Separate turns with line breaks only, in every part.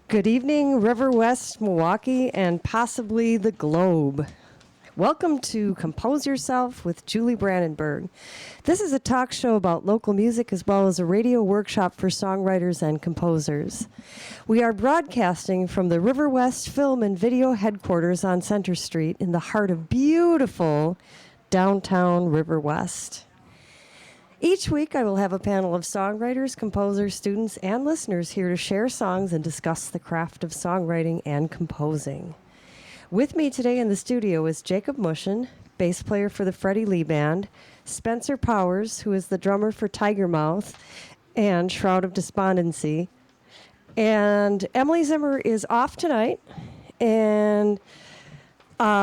Good evening, River West, Milwaukee, and possibly the globe. Welcome to Compose Yourself with Julie Brandenburg. This is a talk show about local music as well as a radio workshop for songwriters and composers. We are broadcasting from the River West Film and Video headquarters on Center Street in the heart of beautiful downtown River West. Each week, I will have a panel of songwriters, composers, students, and listeners here to share songs and discuss the craft of songwriting and composing. With me today in the studio is Jacob Mushin, bass player for the Freddie Lee Band, Spencer Powers, who is the drummer for Tiger Mouth and Shroud of Despondency, and Emily Zimmer is off tonight, and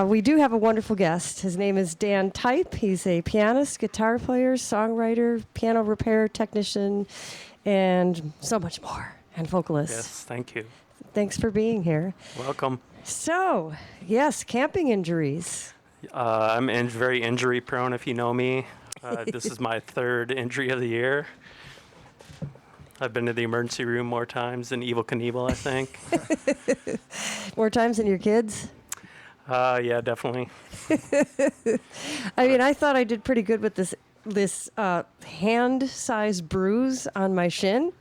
we do have a wonderful guest. His name is Dan Type. He's a pianist, guitar player, songwriter, piano repair technician, and so much more, and vocalist.
Yes, thank you.
Thanks for being here.
Welcome.
So, yes, camping injuries.
I'm very injury prone, if you know me. This is my third injury of the year. I've been to the emergency room more times than Evel Knievel, I think.
More times than your kids?
Yeah, definitely.
I mean, I thought I did pretty good with this hand-sized bruise on my shin.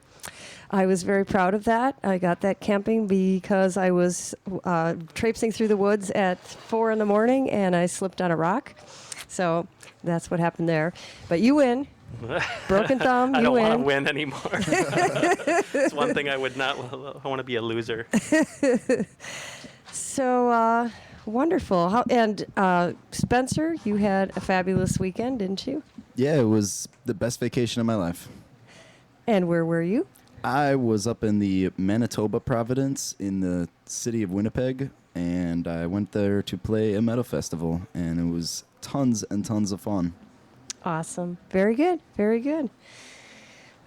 I was very proud of that. I got that camping because I was traipsing through the woods at 4 in the morning and I slipped on a rock. So that's what happened there. But you win. Broken thumb,
I
you
don't
win.
want to win anymore. It's one thing I would not. I want to be a loser.
So wonderful. And Spencer, you had a fabulous weekend, didn't you?
Yeah, it was the best vacation of my life.
And where were you?
I was up in the Manitoba Providence in the city of Winnipeg, and I went there to play a metal festival, and it was tons and tons of fun.
Awesome. Very good. Very good.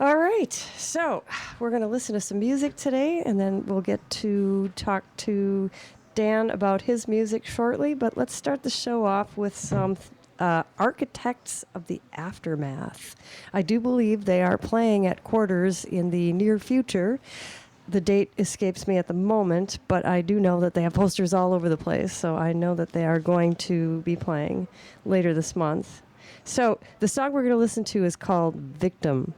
All right. So we're going to listen to some music today, and then we'll get to talk to Dan about his music shortly. But let's start the show off with some Architects of the Aftermath. I do believe they are playing at Quarters in the near future. The date escapes me at the moment, but I do know that they have posters all over the place, so I know that they are going to be playing later this month. So the song we're going to listen to is called Victim.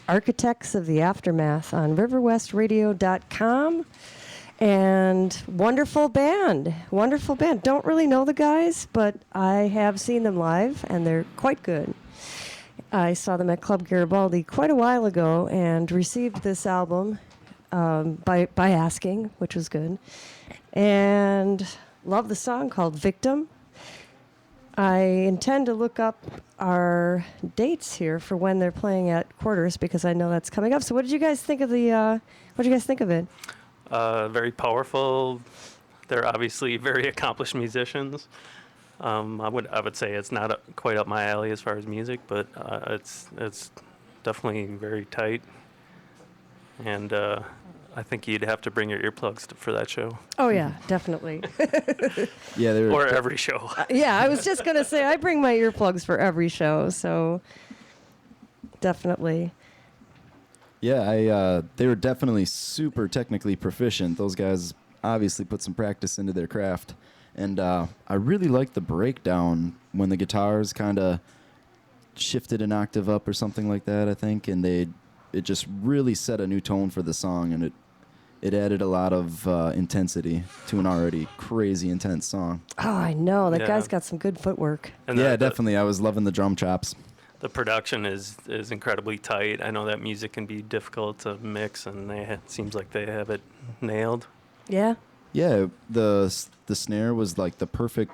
Architects of the Aftermath on riverwestradio.com. And wonderful band. Wonderful band. Don't really know the guys, but I have seen them live, and they're quite good. I saw them at Club Garibaldi quite a while ago and received this album by asking, which was good. And love the song called Victim. I intend to look up our dates here for when they're playing at Quarters because I know that's coming up. So what did you guys think of what did you guys think of it?
Very powerful. They're obviously very accomplished musicians. I would say it's not quite up my alley as far as music, but it's definitely very tight. And I think you'd have to bring your earplugs for that show.
Oh yeah, definitely.
Yeah, they were.
Or every show.
Yeah, I was just gonna say I bring my earplugs for every show, so definitely.
Yeah, they were definitely super technically proficient. Those guys obviously put some practice into their craft. And I really liked the breakdown when the guitars kind of shifted an octave up or something like that, I think. And it just really set a new tone for the song, and it added a lot of intensity to an already crazy intense song.
Oh, I know. That
Yeah.
guy's got some good footwork.
And
Yeah, definitely. I was loving the drum chops.
The production is incredibly tight. I know that music can be difficult to mix, and it seems like they have it nailed.
Yeah.
Yeah, the snare was like the perfect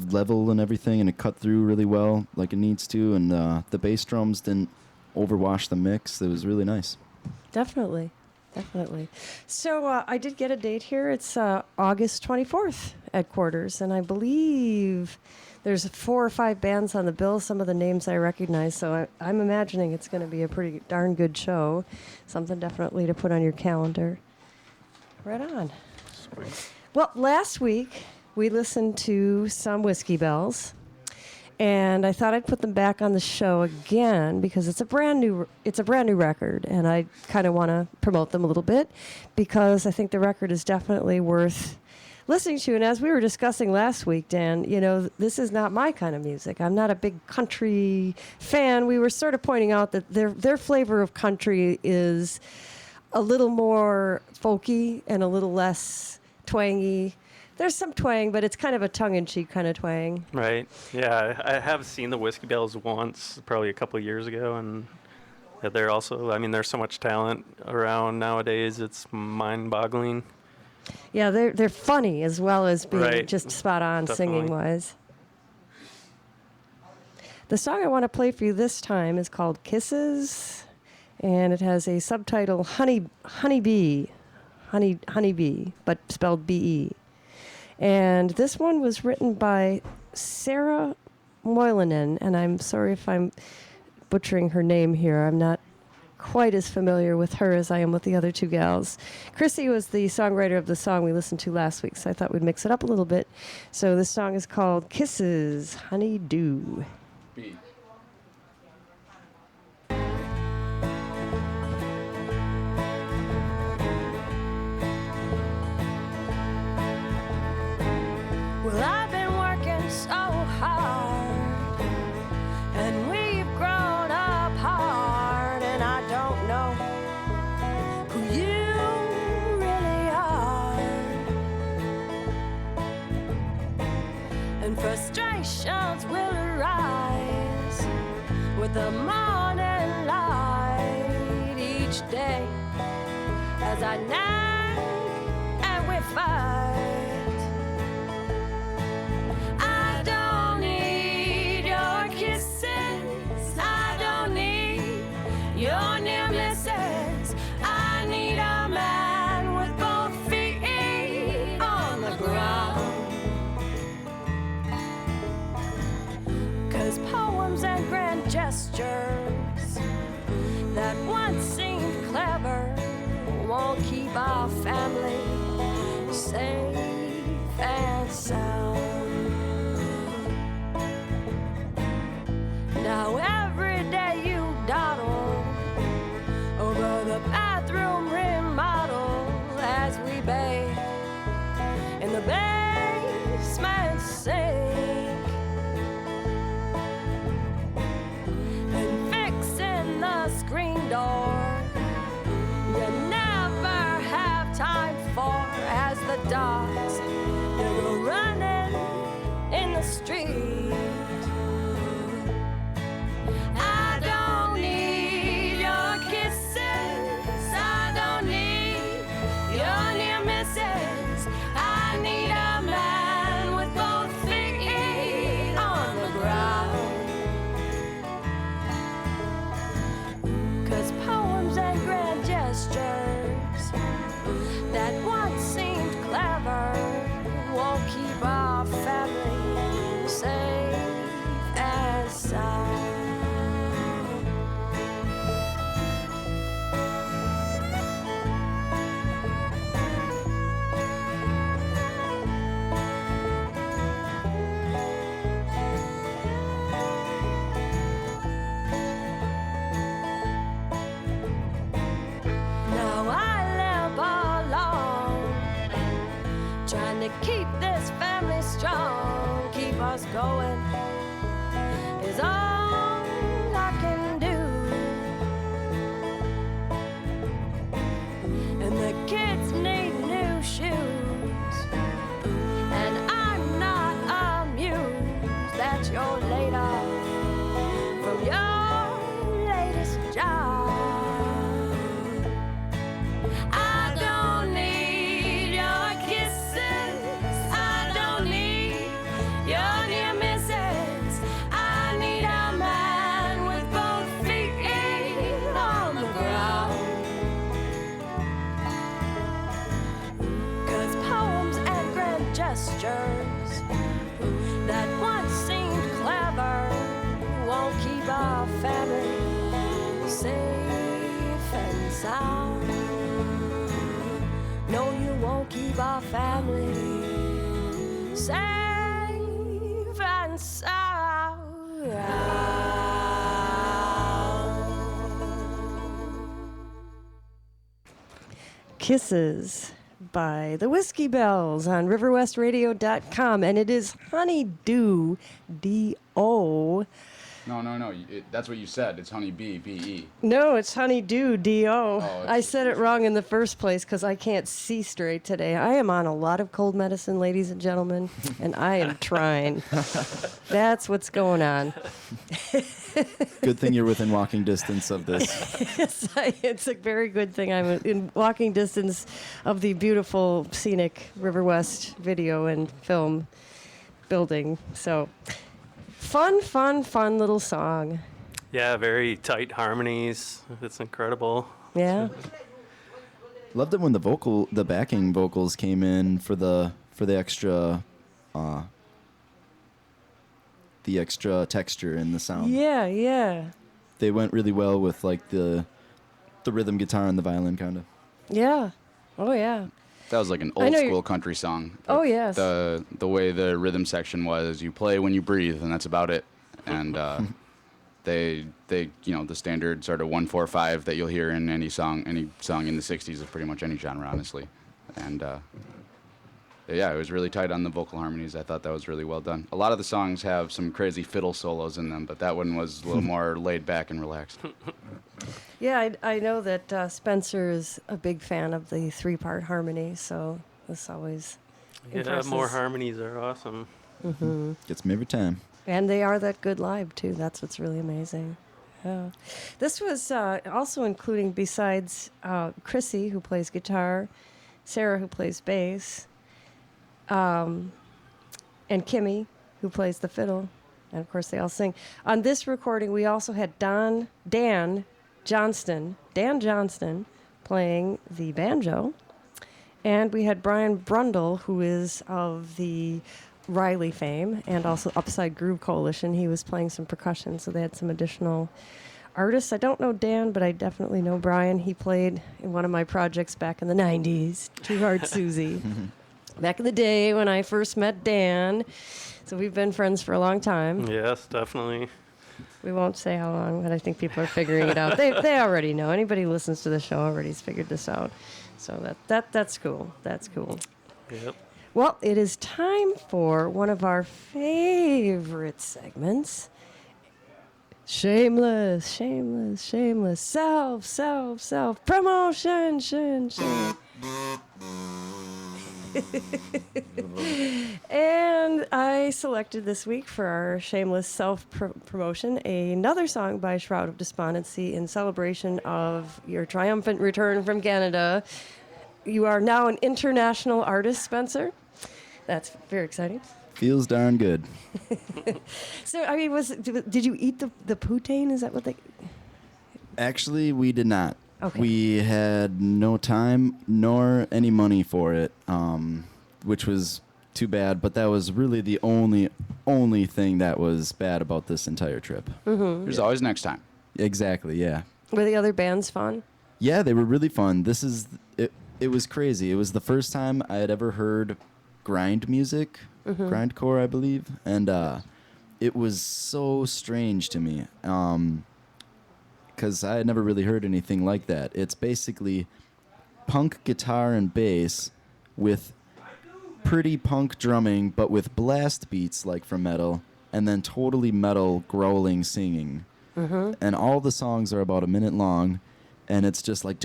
level and everything, and it cut through really well like it needs to, and the bass drums didn't overwash the mix. It was really nice.
Definitely. Definitely. So I did get a date here. It's August 24th at Quarters, and I believe there's 4 or 5 bands on the bill, some of the names I recognize, so I'm imagining it's going to be a pretty darn good show. Something definitely to put on your calendar. Right on.
Sweet.
Well, last week we listened to some Whiskey Bells, and I thought I'd put them back on the show again because it's a brand new record, and I kind of want to promote them a little bit because I think the record is definitely worth listening to. And as we were discussing last week, Dan, you know, this is not my kind of music. I'm not a big country fan. We were sort of pointing out that their flavor of country is a little more folky and a little less twangy. There's some twang, but it's kind of a tongue-in-cheek kind of twang.
Right. Yeah, I have seen the Whiskey Bells once, probably a couple of years ago, and they're also, I mean, there's so much talent around nowadays, it's mind-boggling.
Yeah, they're funny as well as being
Right.
just spot on
Definitely.
singing-wise. The song I want to play for you this time is called Kisses, and it has a subtitle Honeybee, but spelled B-E. And this one was written by Sarah Moilanen, and I'm sorry if I'm butchering her name here. I'm not quite as familiar with her as I am with the other 2 gals. Chrissy was the songwriter of the song we listened to last week, so I thought we'd mix it up a little bit. So this song is called Kisses, Honeydew.
Well, I've been working so hard, and we've grown up hard, and I don't know who you really are. And frustrations will arise with the morning light each day as I nag and we fight. I don't need your kisses. I don't need your near misses. I need a man with both feet on the ground. 'Cause poems and grand gestures that once seemed clever won't keep our family safe and sound. Now every day you dawdle sound. No, you won't keep our family safe and sound.
Kisses by the Whiskey Bells on riverwestradio.com. And it is Honeydew, D-O.
No. That's what you said. It's Honey Bee, B-E.
No, it's Honeydew, D-O.
Oh,
I said it wrong in the first place because I can't see straight today. I am on a lot of cold medicine, ladies and gentlemen, and I am trying. That's what's going on.
Good thing you're within walking distance of this.
It's a very good thing I'm in walking distance of the beautiful, scenic River West video and film building. So, fun little song.
Yeah, very tight harmonies. It's incredible.
Yeah.
Loved it when the backing vocals came in for the extra, the extra texture in the sound.
Yeah.
They went really well with like the rhythm guitar and the violin kind of.
Yeah. Oh, yeah.
That was like an
I
old
know
school
you're-
country song.
Oh, yes.
The way the rhythm section was, you play when you breathe, and that's about it. And they the standard sort of 1-4-5 that you'll hear in any song in the '60s of pretty much any genre, honestly. And yeah, it was really tight on the vocal harmonies. I thought that was really well done. A lot of the songs have some crazy fiddle solos in them, but that one was a little more laid back and relaxed.
Yeah, I know that Spencer is a big fan of the 3-part harmony, so this always
Yeah,
impresses.
more harmonies are awesome.
Gets me every time.
And they are that good live, too. That's what's really amazing. Yeah. This was also including, besides Chrissy, who plays guitar, Sarah, who plays bass, and Kimmy, who plays the fiddle. And, of course, they all sing. On this recording, we also had Dan Johnston playing the banjo. And we had Brian Brundle, who is of the Riley fame and also Upside Groove Coalition. He was playing some percussion, so they had some additional artists. I don't know Dan, but I definitely know Brian. He played in one of my projects back in the 90s, Too Hard Susie. Back in the day when I first met Dan. So we've been friends for a long time.
Yes, definitely.
We won't say how long, but I think people are figuring it out. They already know. Anybody who listens to the show already has figured this out. So that's cool. That's cool.
Yep.
Well, it is time for one of our favorite segments. Shameless, self, promotion, And I selected this week for our shameless self-promotion another song by Shroud of Despondency in celebration of your triumphant return from Canada. You are now an international artist, Spencer. That's very exciting.
Feels darn good.
So, I mean, did you eat the poutine? Is that what they...
Actually, we did not.
Okay.
We had no time nor any money for it, which was too bad. But that was really the only thing that was bad about this entire trip.
There's always next time.
Exactly. Yeah.
Were the other bands fun?
Yeah, they were really fun. This is it. It was crazy. It was the first time I had ever heard grind music, grindcore, I believe, and it was so strange to me. Because I had never really heard anything like that. It's basically punk guitar and bass with pretty punk drumming, but with blast beats like from metal, and then totally metal growling singing. And all the songs are about a minute long, and it's just like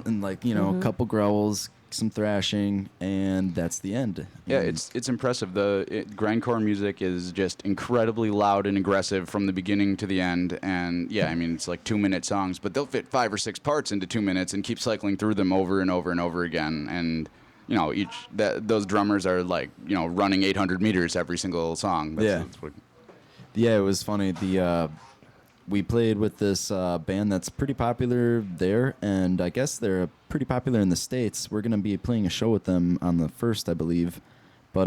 and like a couple growls, some thrashing, and that's the end.
Yeah,
And
it's impressive. Grindcore music is just incredibly loud and aggressive from the beginning to the end. And yeah, I mean, it's like 2-minute songs, but they'll fit 5 or 6 parts into 2 minutes and keep cycling through them over and over and over again. And those drummers are like running 800 meters every single song. That's what,
Yeah, it was funny. We played with this band that's pretty popular there, and I guess they're pretty popular in the States. We're going to be playing a show with them on the 1st, I believe. But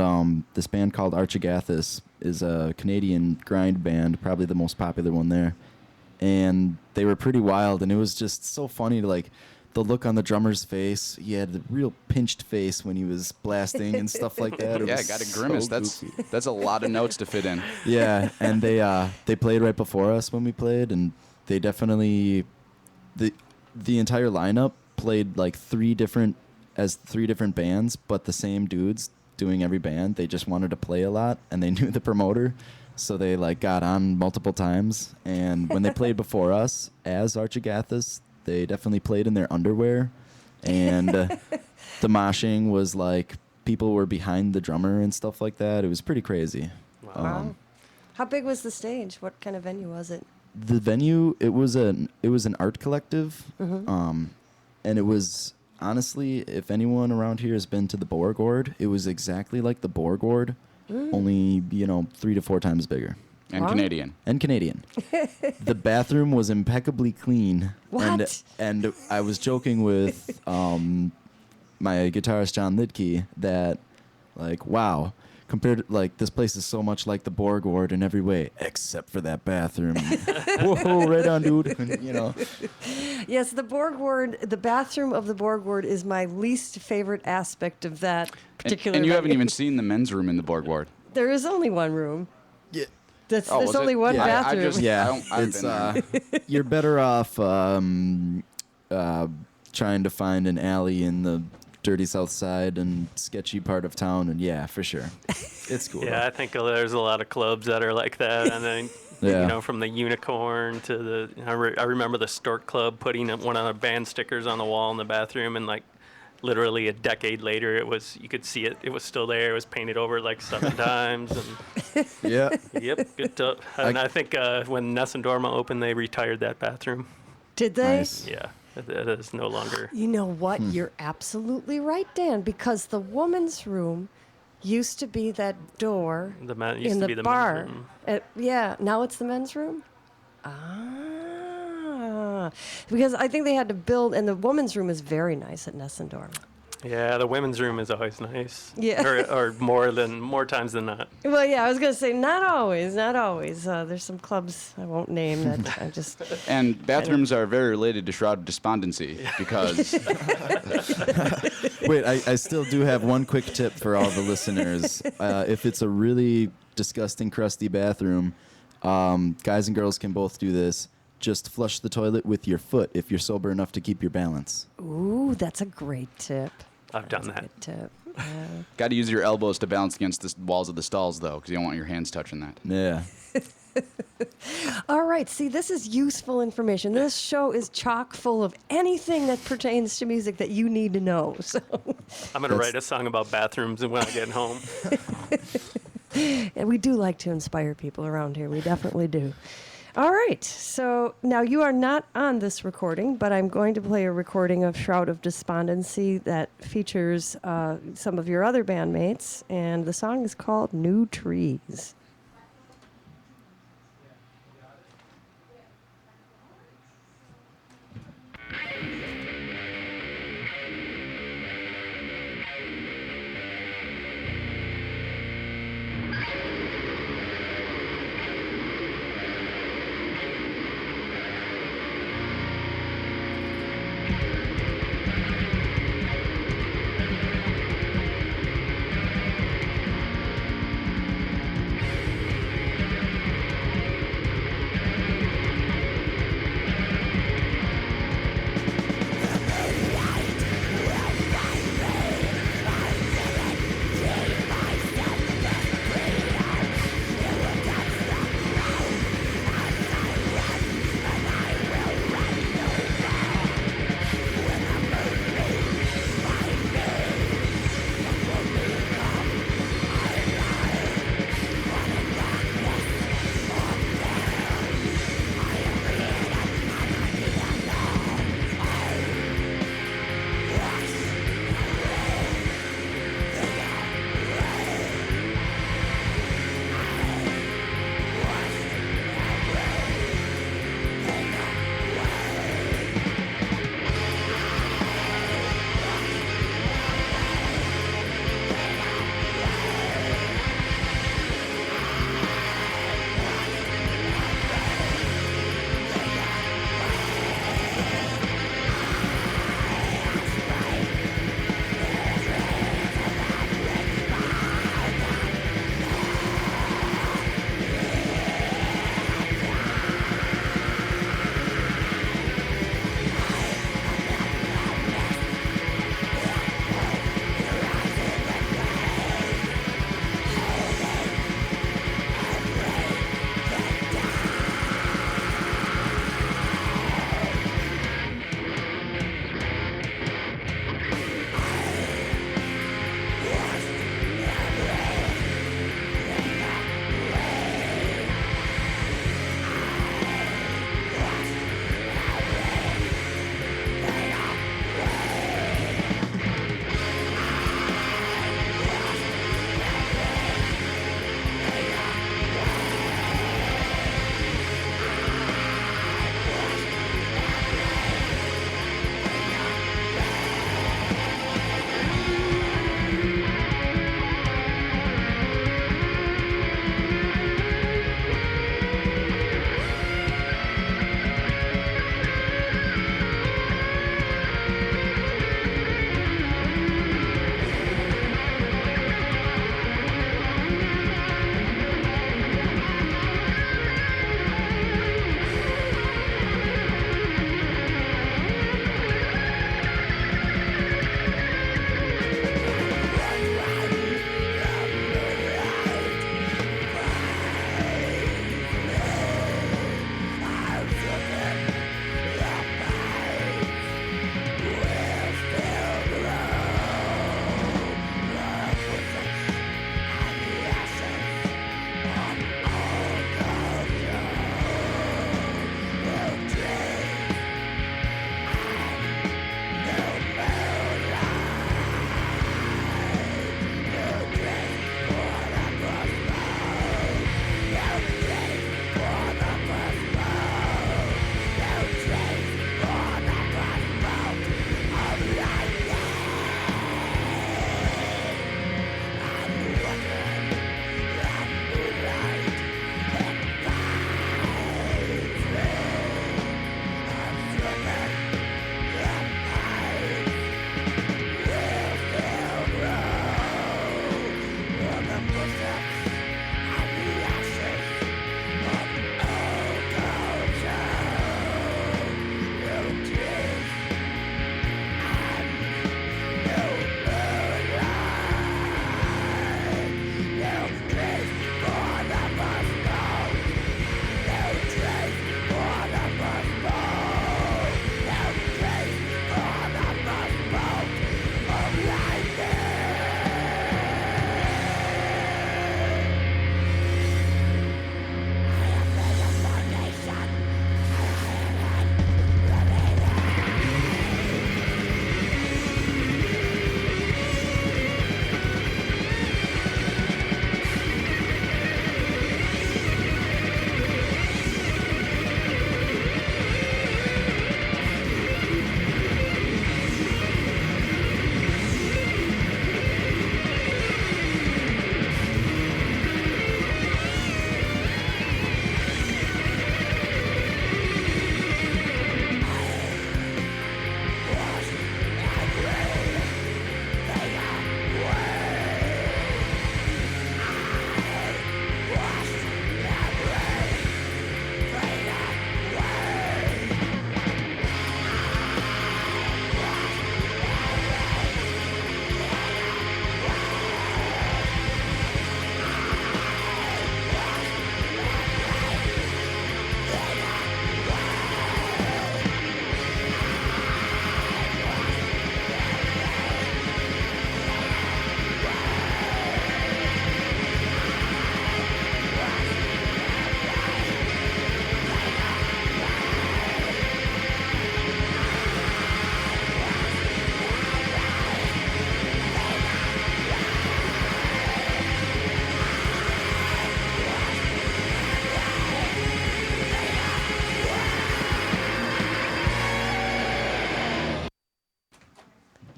this band called Archigathus is a Canadian grind band, probably the most popular one there. and they were pretty wild, and it was just so funny to like the look on the drummer's face. He had a real pinched face when he was blasting and stuff like that. It
Yeah,
was
got a
so
grimace.
goofy.
That's a lot of notes to fit in.
Yeah, and they played right before us when we played, and they definitely the entire lineup played like three different bands, but the same dudes doing every band. They just wanted to play a lot, and they knew the promoter, so they like got on multiple times. And when they played before us as Archigathus, they definitely played in their underwear, and the moshing was like people were behind the drummer and stuff like that. It was pretty crazy.
Wow. How big was the stage? What kind of venue was it?
The venue, it was an art collective,
Mm-hmm.
and it was honestly, if anyone around here has been to the Borgord, it was exactly like the Borgord, only 3 to 4 times bigger
And
Wow.
Canadian.
and Canadian. The bathroom was impeccably clean.
What?
And I was joking with my guitarist John Lidke that, like, wow, compared to, like, this place is so much like the Borgord in every way, except for that bathroom. Whoa, right on, dude.
Yes, the Borgward, the bathroom of the Borgward is my least favorite aspect of that particular
And you haven't
venue.
even seen the men's room in the Borg Ward.
There is only one room.
Yeah.
There's
was
only
it?
one
Yeah.
I
bathroom.
just-
Yeah,
I've
it's
been
you're better off trying to find an alley in the dirty south side and sketchy part of town, and yeah, for sure, it's cool.
Yeah, I think there's a lot of clubs that are like that, and then
Yeah.
from the Unicorn to the. I remember the Stork Club putting one of the band stickers on the wall in the bathroom, and like literally a decade later, you could see it. It was still there. It was painted over like 7 times, and
Yeah,
yep, good to. And I think when Ness and Dorma opened, they retired that bathroom.
Did they?
nice.
Yeah, it is no longer.
You know what? You're absolutely right, Dan, because the woman's room used to be that door
The man used
in
to
the
be the
bar.
men's room.
Yeah, now it's the men's room? Because I think they had to build, and the woman's room is very nice at Nessendorf.
Yeah, the women's room is always nice.
Yeah.
or more times than not.
Well, yeah, I was going to say, not always, not always. There's some clubs I won't name that I just.
And bathrooms are very related to Shroud of Despondency because
Wait, I still do have one quick tip for all the listeners. If it's a really disgusting, crusty bathroom, guys and girls can both do this. Just flush the toilet with your foot if you're sober enough to keep your balance.
Ooh, that's a great tip.
I've done
That's a
that.
good tip. Yeah.
got to use your elbows to balance against the walls of the stalls, though, because you don't want your hands touching that.
Yeah.
All right, see, this is useful information. This show is chock full of anything that pertains to music that you need to know. So,
I'm gonna write a song about bathrooms when I get home.
and we do like to inspire people around here. We definitely do. All right, so now you are not on this recording, but I'm going to play a recording of Shroud of Despondency that features some of your other bandmates, and the song is called New Trees.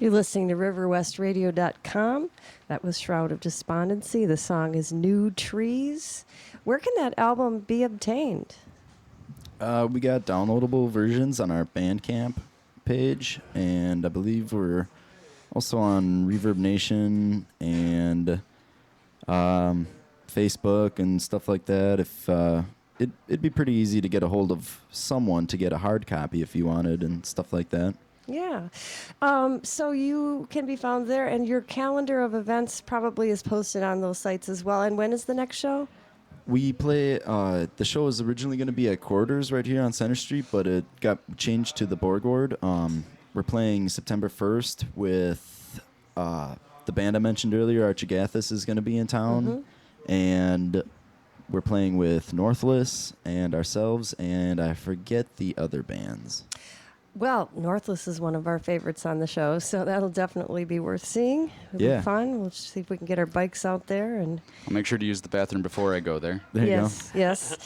You're listening to riverwestradio.com. That was Shroud of Despondency. The song is New Trees. Where can that album be obtained?
We got downloadable versions on our Bandcamp page, and I believe we're also on Reverb Nation and Facebook and stuff like that. If it'd be pretty easy to get a hold of someone to get a hard copy if you wanted and stuff like that.
Yeah. So you can be found there, and your calendar of events probably is posted on those sites as well. And when is the next show?
We play, the show was originally going to be at Quarters right here on Center Street, but it got changed to the Borg Ward. We're playing September 1st with the band I mentioned earlier, Archigathus, is going to be in town. And we're playing with Northless and ourselves, and I forget the other bands.
Well, Northless is one of our favorites on the show, so that'll definitely be worth seeing. It'll
Yeah.
be fun. We'll see if we can get our bikes out there. And
I'll make sure to use the bathroom before I go there.
There
yes, yes.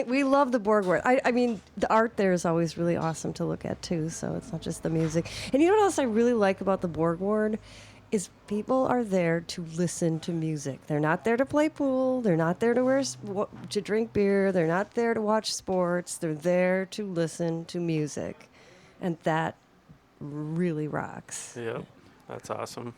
We love the Borg Ward. I mean, the art there is always really awesome to look at, too, so it's not just the music. And you know what else I really like about the Borg Ward? Is people are there to listen to music. They're not there to play pool. They're not there to drink beer. They're not there to watch sports. They're there to listen to music. And that really rocks.
Yep, that's awesome.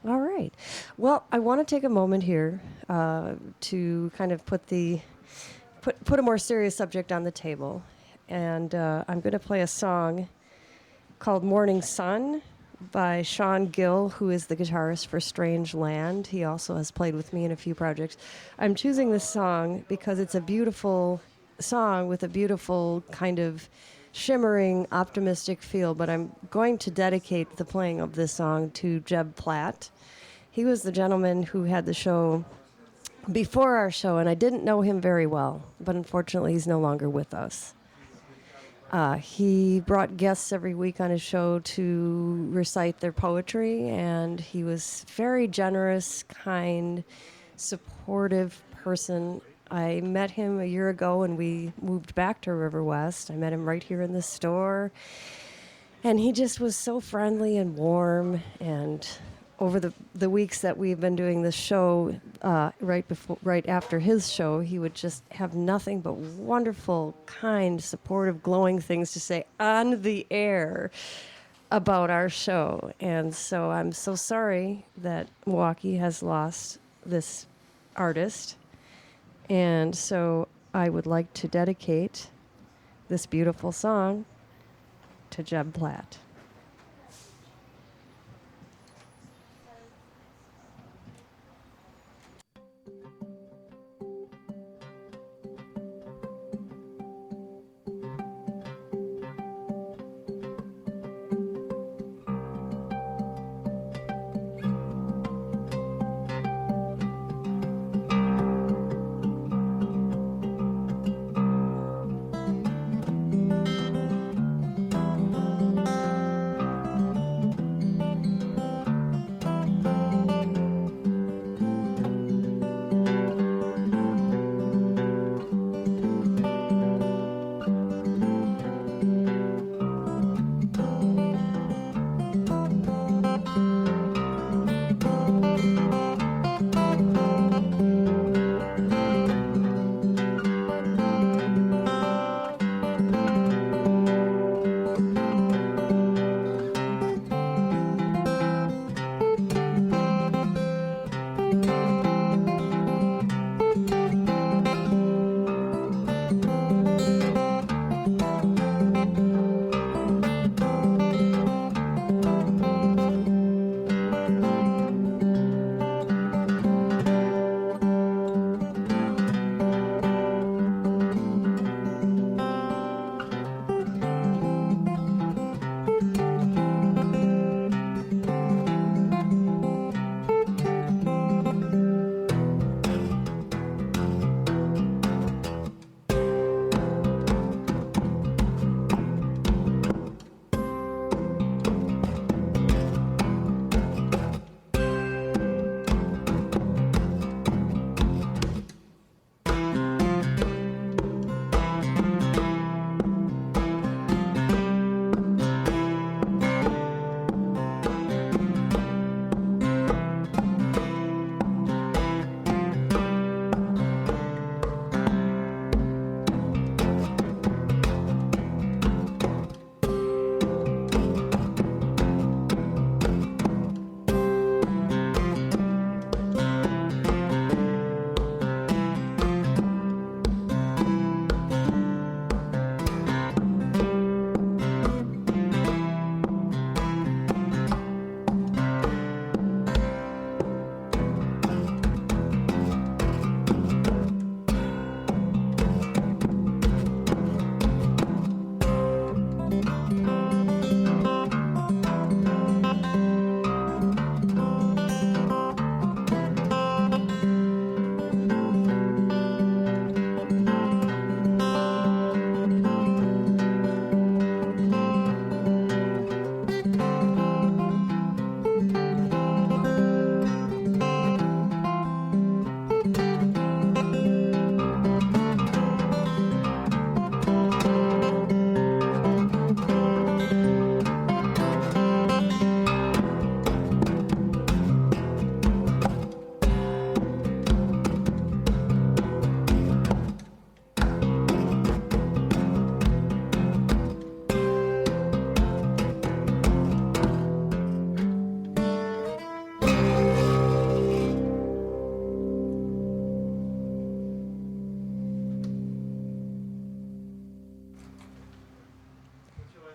All right. Well, I want to take a moment here to kind of put a more serious subject on the table. And I'm going to play a song called Morning Sun by Sean Gill, who is the guitarist for Strange Land. He also has played with me in a few projects. I'm choosing this song because it's a beautiful song with a beautiful kind of shimmering, optimistic feel, but I'm going to dedicate the playing of this song to Jeb Platt. He was the gentleman who had the show before our show, and I didn't know him very well, but unfortunately he's no longer with us. He brought guests every week on his show to recite their poetry, and he was very generous, kind, supportive person. I met him a year ago when we moved back to River West. I met him right here in the store. And he just was so friendly and warm. And over the weeks that we've been doing this show, right after his show, he would just have nothing but wonderful, kind, supportive, glowing things to say on the air about our show. And so I'm so sorry that Milwaukee has lost this artist. And so I would like to dedicate this beautiful song to Jeb Platt.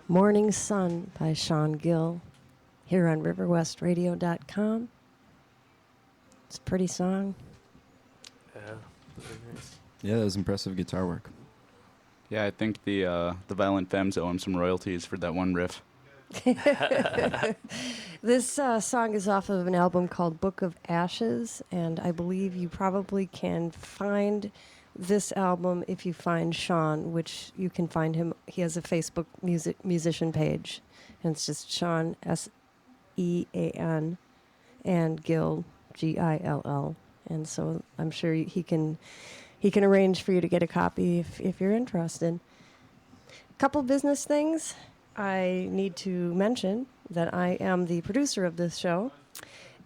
Morning Sun by Sean Gill here on riverwestradio.com. It's a pretty song.
Yeah, very nice.
Yeah, that was impressive guitar work.
Yeah, I think the Violent Femmes owe him some royalties for that one riff.
This song is off of an album called Book of Ashes, and I believe you probably can find this album if you find Sean, which you can find him. He has a Facebook musician page, and it's just Sean Sean and Gill Gill, and so I'm sure he can arrange for you to get a copy if you're interested. Couple business things. I need to mention that I am the producer of this show,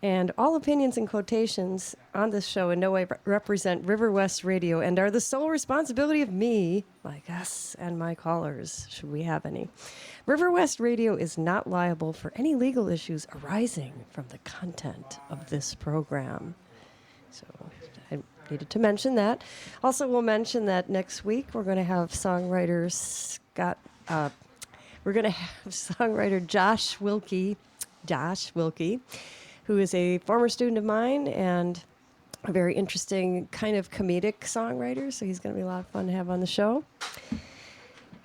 and all opinions and quotations on this show in no way represent River West Radio and are the sole responsibility of me, my guests, and my callers, should we have any. River West Radio is not liable for any legal issues arising from the content of this program. So I needed to mention that. Also, we'll mention that next week we're going to have songwriter Josh Wilkie, who is a former student of mine and a very interesting kind of comedic songwriter. So he's going to be a lot of fun to have on the show.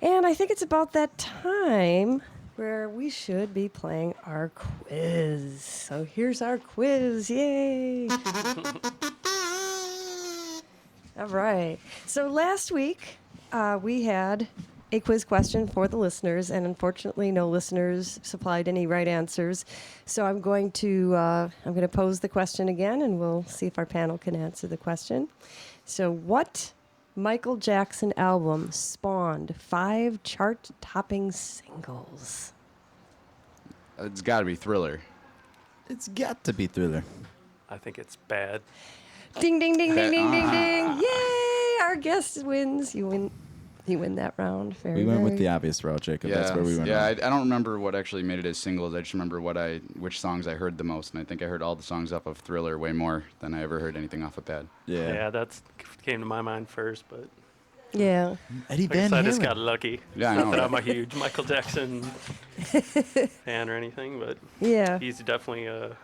And I think it's about that time where we should be playing our quiz. So here's our quiz. Yay! All right. So last week we had a quiz question for the listeners, and unfortunately, no listeners supplied any right answers. So I'm going to pose the question again, and we'll see if our panel can answer the question. So, what Michael Jackson album spawned 5 chart-topping singles?
It's got to be Thriller.
It's got to be Thriller.
I think it's bad.
Ding, ding, ding, ding, ding, ding, ding! Yay! Our guest wins. You win that round.
We went with the obvious route, Jacob. That's where we went.
Yeah, I don't remember what actually made it as singles. I just remember which songs I heard the most, and I think I heard all the songs off of Thriller way more than I ever heard anything off of Bad.
Yeah, that's came to my mind first, but
Yeah.
Eddie
I
Van
guess I just
Halen.
got lucky.
Yeah, I
Not
know,
that
right?
I'm a huge Michael Jackson fan or anything, but
Yeah.
he's definitely a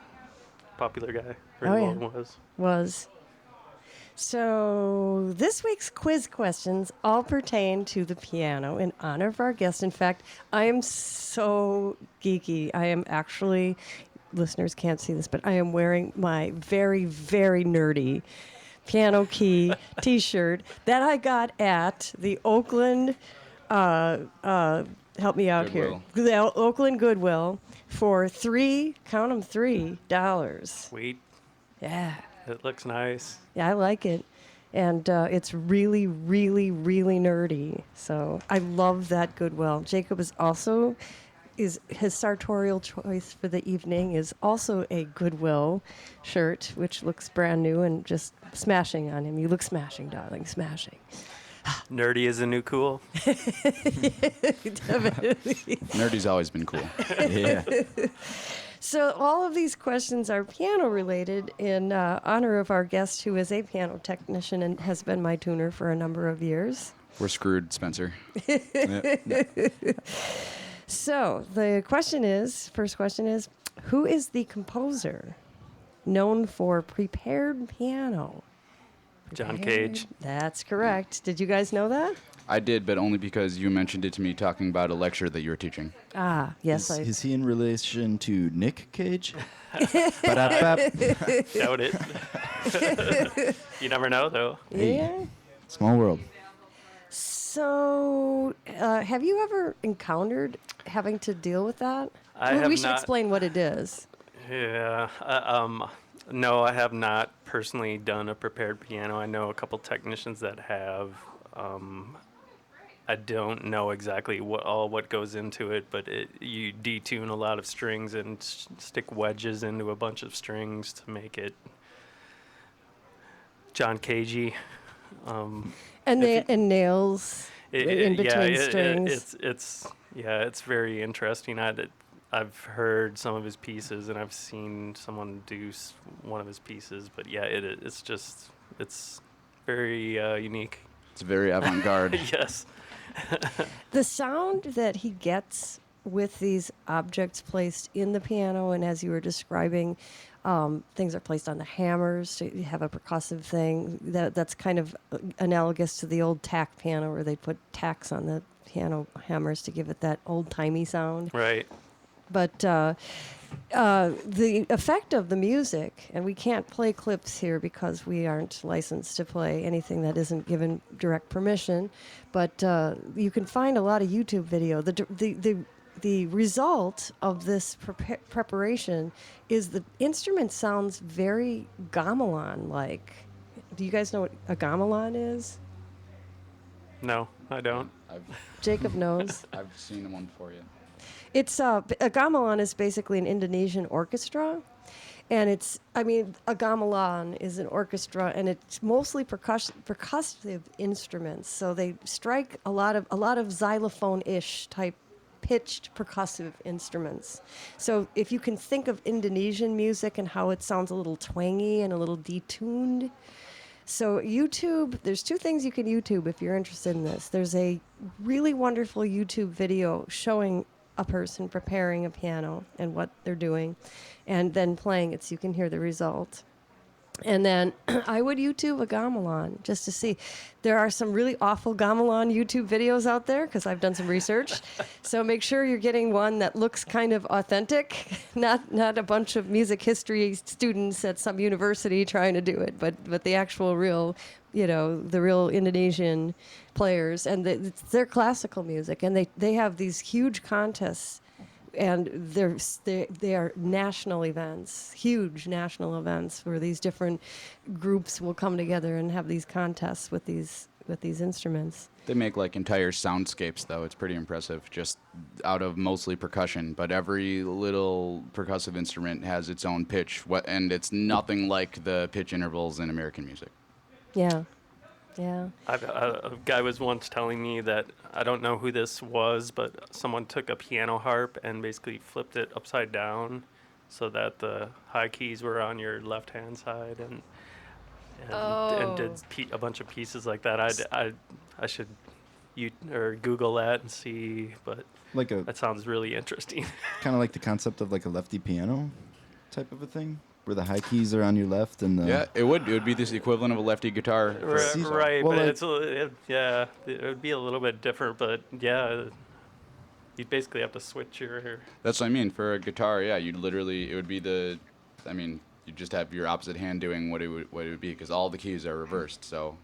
popular guy.
Oh,
Very
yeah.
well
Was. So this week's quiz questions all pertain to the piano in honor of our guest. In fact, I am so geeky. I am actually, listeners can't see this, but I am wearing my very, very nerdy piano key T-shirt that I got at the Oakland, help me out
Goodwill.
here, the Oakland Goodwill for $3.
Sweet.
Yeah.
It looks nice.
Yeah, I like it. And it's really, really, really nerdy. So I love that Goodwill. Jacob is also, his sartorial choice for the evening is also a Goodwill shirt, which looks brand new and just smashing on him. You look smashing, darling, smashing.
Nerdy is a new cool.
Nerdy's always been cool.
Yeah.
So all of these questions are piano related in honor of our guest, who is a piano technician and has been my tuner for a number of years.
We're screwed, Spencer.
So the first question is, who is the composer known for Prepared Piano?
John
Prepared-
Cage.
That's correct. Did you guys know that?
I did, but only because you mentioned it to me talking about a lecture that you were teaching.
Ah, yes.
Is he in relation to Nick Cage? Ba-da-bap.
Doubt it. You never know, though.
Yeah.
Small world.
So, have you ever encountered having to deal with that?
I
we
have
should
not.
explain what it is.
Yeah. No, I have not personally done a prepared piano. I know a couple technicians that have. I don't know exactly what goes into it, but you detune a lot of strings and stick wedges into a bunch of strings to make it John Cagey.
And
if
and nails in between strings.
It's very interesting. I've heard some of his pieces and I've seen someone do one of his pieces, but yeah, it's very unique.
It's very avant-garde.
Yes.
The sound that he gets with these objects placed in the piano, and as you were describing, things are placed on the hammers to have a percussive thing. That's kind of analogous to the old tack piano, where they put tacks on the piano hammers to give it that old-timey sound.
Right.
But the effect of the music, and we can't play clips here because we aren't licensed to play anything that isn't given direct permission, but you can find a lot of YouTube video. The result of this preparation is the instrument sounds very gamelan-like. Do you guys know what a gamelan is?
No, I don't.
Jacob knows.
I've seen one for you.
It's a gamelan is basically an Indonesian orchestra, and a gamelan is an orchestra, and it's mostly percussive instruments. So they strike a lot of xylophone-ish type pitched percussive instruments. So if you can think of Indonesian music and how it sounds a little twangy and a little detuned. So YouTube, there's two things you can YouTube if you're interested in this. There's a really wonderful YouTube video showing a person preparing a piano and what they're doing, and then playing it so you can hear the result. And then I would YouTube a gamelan just to see. There are some really awful gamelan YouTube videos out there because I've done some research. So make sure you're getting one that looks kind of authentic, not a bunch of music history students at some university trying to do it, but the actual real, the real Indonesian players. And they're classical music, and they have these huge contests. And they are national events, huge national events, where these different groups will come together and have these contests with these instruments.
They make like entire soundscapes, though. It's pretty impressive, just out of mostly percussion. But every little percussive instrument has its own pitch, and it's nothing like the pitch intervals in American music.
Yeah. Yeah.
A guy was once telling me that, I don't know who this was, but someone took a piano harp and basically flipped it upside down so that the high keys were on your left-hand side and did a bunch of pieces like that. I should Google that and see, but that sounds really interesting.
Kind of like the concept of like a lefty piano type of a thing, where the high keys are on your left and the...
Yeah, it would be this equivalent of a lefty guitar.
Right,
Well,
but it would be a little bit different, but yeah, you'd basically have to switch your...
That's what I mean. For a guitar, yeah, it would be you just have your opposite hand doing what it would be, because all the keys are reversed, so...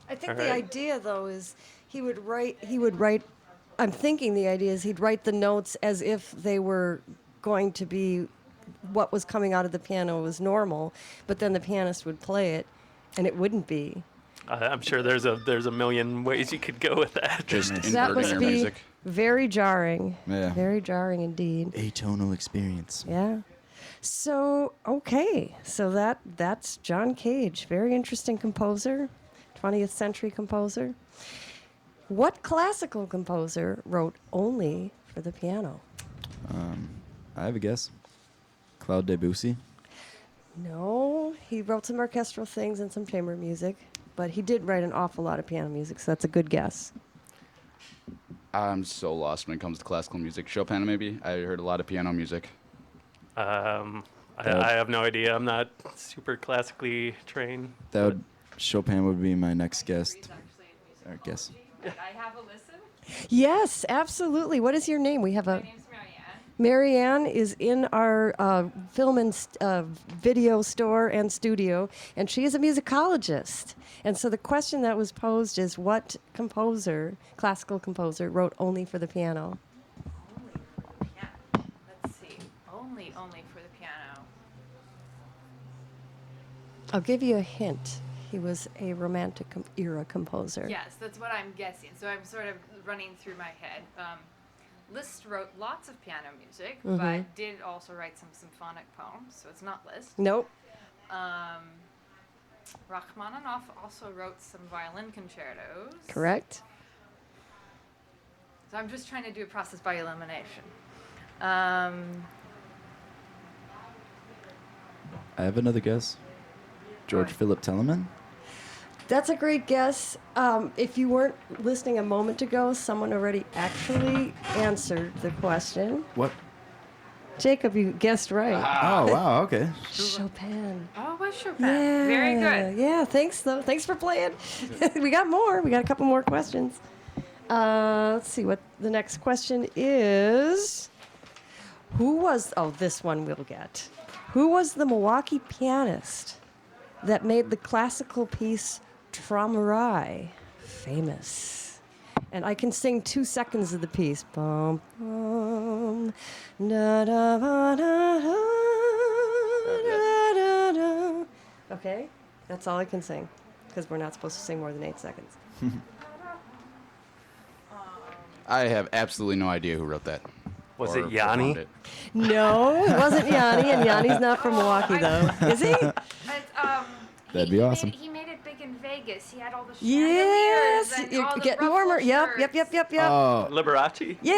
I think
All
the
right.
idea, though, is he would write, I'm thinking the idea is he'd write the notes as if they were going to be what was coming out of the piano was normal, but then the pianist would play it, and it wouldn't be.
I'm sure there's a million ways you could go with that.
Just
That
inverting
must
your
be
music.
very jarring.
Yeah.
Very jarring indeed.
atonal experience.
Yeah. So, okay. So that's John Cage. Very interesting composer, 20th century composer. What classical composer wrote only for the piano?
I have a guess. Claude Debussy.
No, he wrote some orchestral things and some chamber music, but he did write an awful lot of piano music, so that's a good guess.
I'm so lost when it comes to classical music. Chopin, maybe? I heard a lot of piano music.
I have no idea. I'm not super classically trained.
Chopin would be my next guess. Or guess.
I have a listen.
Yes, absolutely. What is your name? We have
My
a...
name's Marianne.
Marianne is in our film and video store and studio, and she is a musicologist. And so the question that was posed is, what classical composer, wrote only for the piano?
Only for the piano. Let's see. Only for the piano.
I'll give you a hint. He was a Romantic era composer.
Yes, that's what I'm guessing. So I'm sort of running through my head. Liszt wrote lots of piano music, but did also write some symphonic poems, so it's not Liszt.
Nope.
Rachmaninoff also wrote some violin concertos.
Correct.
So I'm just trying to do a process by elimination. I
I have another guess. George
Right.
Philip Telemann.
That's a great guess. If you weren't listening a moment ago, someone already actually answered the question.
What?
Jacob, you guessed right.
Oh, wow. Okay.
Chopin.
Oh, it was Chopin.
Yeah.
Very good.
Yeah, thanks though. Thanks for playing. We got more. We got a couple more questions. Let's see what the next question is. This one we'll get. Who was the Milwaukee pianist that made the classical piece Traumerei famous? And I can sing 2 seconds of the piece. Bum, bum, da, da, ba, da, da, da, da, da. Okay? That's all I can sing, because we're not supposed to sing more than 8 seconds.
I have absolutely no idea who wrote that.
Was
or
it Yanni?
performed it.
No, it wasn't Yanni, and Yanni's not from Milwaukee, though. Is he?
But,
That'd be awesome.
He made it big in Vegas. He had all the
Yes!
chandeliers and
You're
all the
getting
ruffled
warmer. Yep.
shirts.
Oh,
Liberace?
Yay!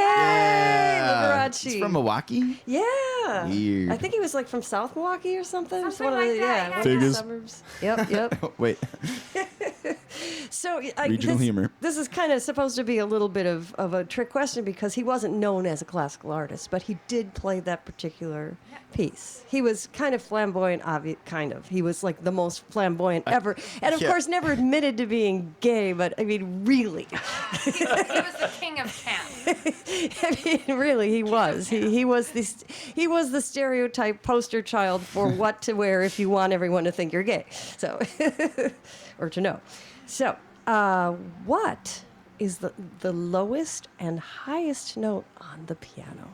Liberace.
It's from Milwaukee?
Yeah.
Weird.
I think he was like from South Milwaukee or something. It's
Something
one of
like
the,
that,
yeah,
yeah.
one of the
Figures.
suburbs. Yep.
Wait.
So
Regional humor.
This is kind of supposed to be a little bit of a trick question because he wasn't known as a classical artist, but he did play that particular piece. He was kind of flamboyant, kind of. He was like the most flamboyant ever, and of
yeah.
course never admitted to being gay. But I mean, really,
He was the king of camp.
I mean, really, he was. He was the stereotype poster child for what to wear if you want everyone to think you're gay. So, or to know. So, what is the lowest and highest note on the piano?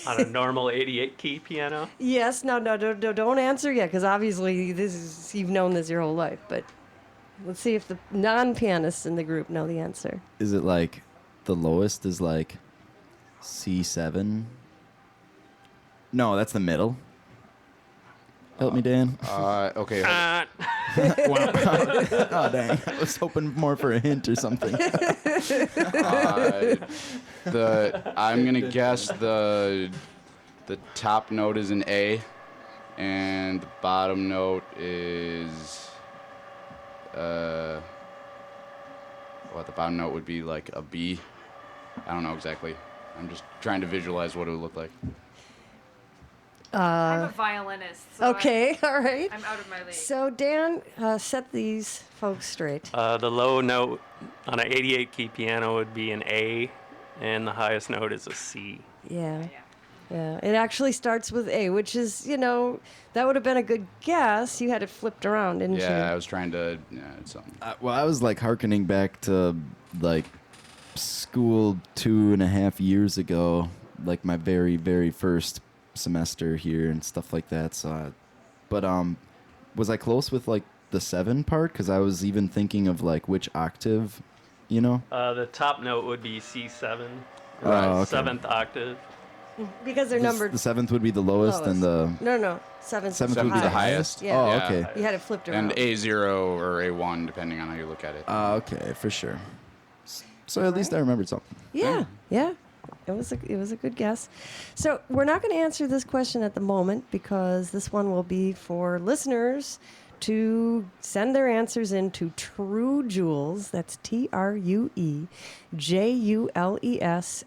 On a normal 88 key piano?
Yes. No. Don't answer yet, because obviously you've known this your whole life. But let's see if the non-pianists in the group know the answer.
Is it like the lowest is like C7? No, that's the middle. Help me, Dan.
Okay.
Oh, dang. I was hoping more for a hint or something.
I'm gonna guess the top note is an A, and the bottom note is the bottom note would be like a B. I don't know exactly. I'm just trying to visualize what it would look like.
I'm a violinist. So
Okay. All right.
I'm out of my league.
So Dan, set these folks straight.
The low note on an 88 key piano would be an A, and the highest note is a C.
Yeah.
Yeah.
Yeah, it actually starts with A, which is, that would have been a good guess. You had it flipped around, didn't you?
Yeah, I was trying to. Yeah, it's something.
Well, I was like hearkening back to like school 2.5 years ago, like my very, very first semester here and stuff like that. So, was I close with like the 7 part? Because I was even thinking of like which octave,
The top note would be C7,
Right. Oh, okay.
seventh octave.
Because they're numbered.
The 7th would be the lowest, and the
No. Seventh
Seventh
Seventh
would be the
highest.
Yeah.
Oh,
Yeah.
okay.
You had it flipped around.
And A0 or A1, depending on how you look at it.
Okay, for sure. So at least I remembered something.
Yeah. It was a good guess. So we're not going to answer this question at the moment because this one will be for listeners to send their answers in to True Jules. That's TrueJules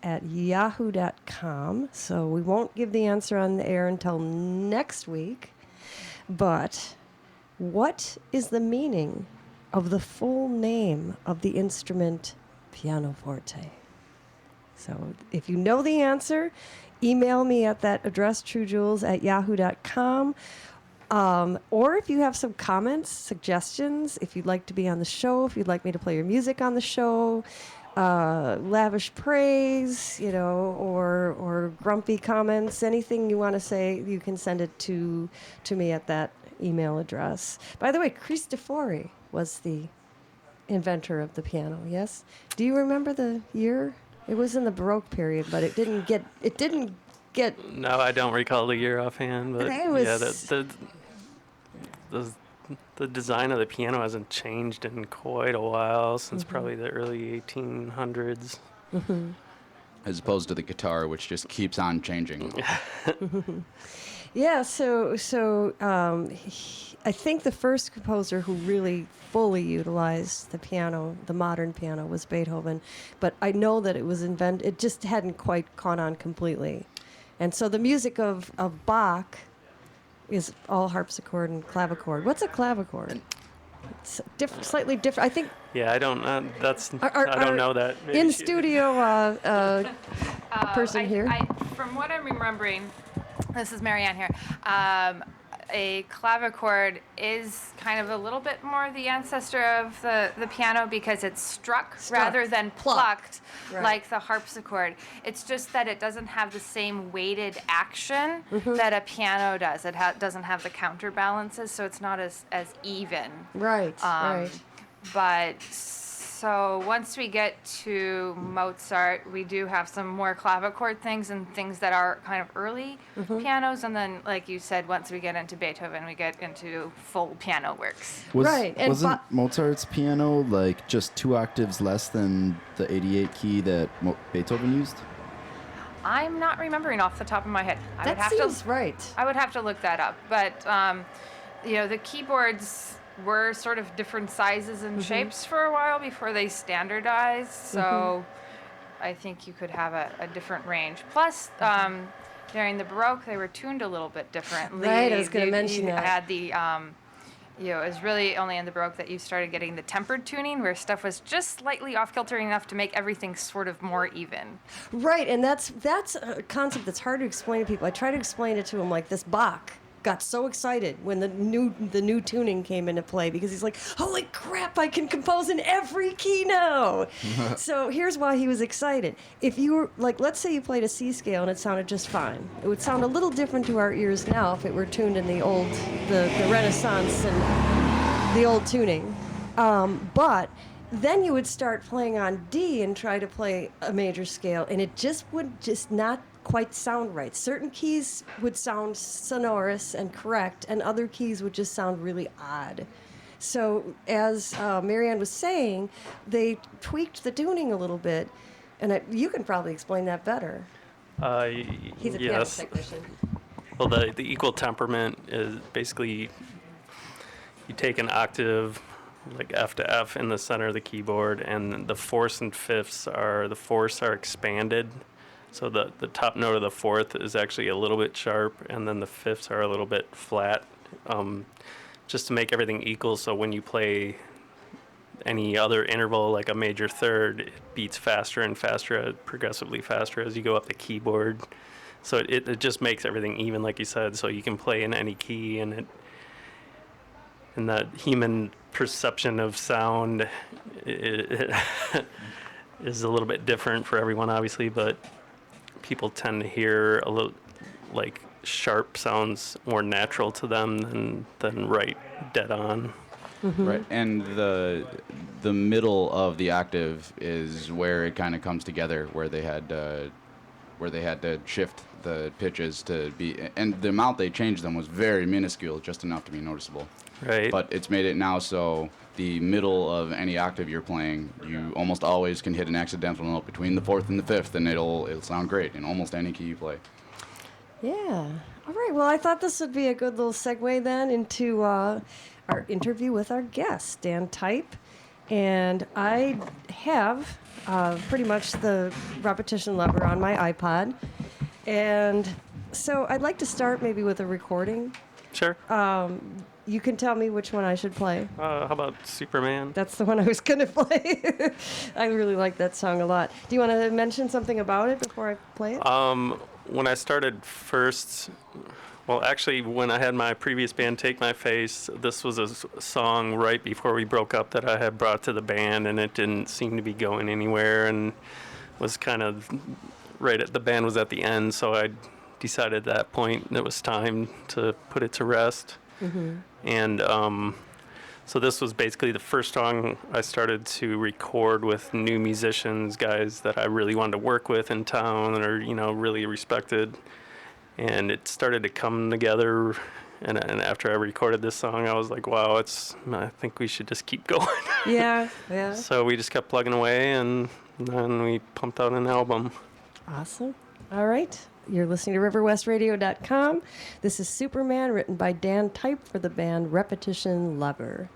at yahoo.com. So we won't give the answer on the air until next week. But what is the meaning of the full name of the instrument pianoforte? So if you know the answer, email me at that address, truejules at yahoo.com. Or if you have some comments, suggestions, if you'd like to be on the show, if you'd like me to play your music on the show, lavish praise, or grumpy comments, anything you want to say, you can send it to me at that email address. By the way, Cristofori was the inventor of the piano, yes? Do you remember the year? It was in the Baroque period, but it didn't get
No, I don't recall the year offhand, but
It was-
yeah, the design of the piano hasn't changed in quite a while, since probably the early 1800s.
As opposed to the guitar, which just keeps on changing.
Yeah, I think the first composer who really fully utilized the piano, the modern piano, was Beethoven. But I know that it was invented, it just hadn't quite caught on completely. And so the music of Bach is all harpsichord and clavichord. What's a clavichord? It's slightly different. I think
Yeah, I don't.
Are-
I don't
are
know that. Maybe
in
she-
studio person here.
From what I'm remembering, this is Marianne here. A clavichord is kind of a little bit more the ancestor of the piano because it's struck rather than plucked
Right.
like the harpsichord. It's just that it doesn't have the same weighted action that a piano does. It doesn't have the counterbalances, so it's not as even.
Right, right.
But so once we get to Mozart, we do have some more clavichord things and things that are kind of early pianos. And then, like you said, once we get into Beethoven, we get into full piano works.
Right, and
Wasn't Mozart's piano like just 2 octaves less than the 88 key that Beethoven used?
I'm not remembering off the top of my head.
That seems right.
I would have to look that up. But, the keyboards were sort of different sizes and shapes for a while before they standardized. So I think you could have a different range. Plus, during the Baroque, they were tuned a little bit differently.
Right, I was gonna mention
you
that.
had the, it was really only in the Baroque that you started getting the tempered tuning, where stuff was just slightly off-kilter enough to make everything sort of more even.
Right, and that's a concept that's hard to explain to people. I try to explain it to them like this. Bach got so excited when the new tuning came into play because he's like, holy crap, I can compose in every key now. So here's why he was excited. If you were like, let's say you played a C scale and it sounded just fine. It would sound a little different to our ears now if it were tuned in the old, the Renaissance and the old tuning. But then you would start playing on D and try to play a major scale, and it just would just not quite sound right. Certain keys would sound sonorous and correct, and other keys would just sound really odd. So, as Marianne was saying, they tweaked the tuning a little bit, and you can probably explain that better. He's a piano
yes.
technician.
Well, the equal temperament is basically you take an octave, like F to F, in the center of the keyboard, and the fourths and fifths are expanded. So the top note of the fourth is actually a little bit sharp, and then the fifths are a little bit flat, just to make everything equal. So when you play any other interval, like a major third, it beats faster and faster, progressively faster as you go up the keyboard. So it just makes everything even, like you said, so you can play in any key, and that human perception of sound is a little bit different for everyone, obviously, but people tend to hear a little, like, sharp sounds more natural to them than right dead on.
Right, and the middle of the octave is where it kind of comes together, where they had to shift the pitches to be, and the amount they changed them was very minuscule, just enough to be noticeable.
Right.
But it's made it now so the middle of any octave you're playing, you almost always can hit an accidental note between the fourth and the fifth, and it'll sound great in almost any key you play.
Yeah. All right. Well, I thought this would be a good little segue then into our interview with our guest, Dan Type. And I have pretty much the repetition lever on my iPod. And so I'd like to start maybe with a recording.
Sure.
You can tell me which one I should play.
How about Superman?
That's the one I was going to play. I really like that song a lot. Do you want to mention something about it before I play it?
When I started first, well, actually, when I had my previous band, Take My Face, this was a song right before we broke up that I had brought to the band, and it didn't seem to be going anywhere, and was kind of the band was at the end, so I decided at that point it was time to put it to rest. Mm-hmm. And so this was basically the first song I started to record with new musicians, guys that I really wanted to work with in town or, really respected. And it started to come together. And after I recorded this song, I was like, wow, I think we should just keep going.
Yeah.
So we just kept plugging away, and then we pumped out an album.
Awesome. All right. You're listening to riverwestradio.com. This is Superman, written by Dan Type for the band Repetition Lover.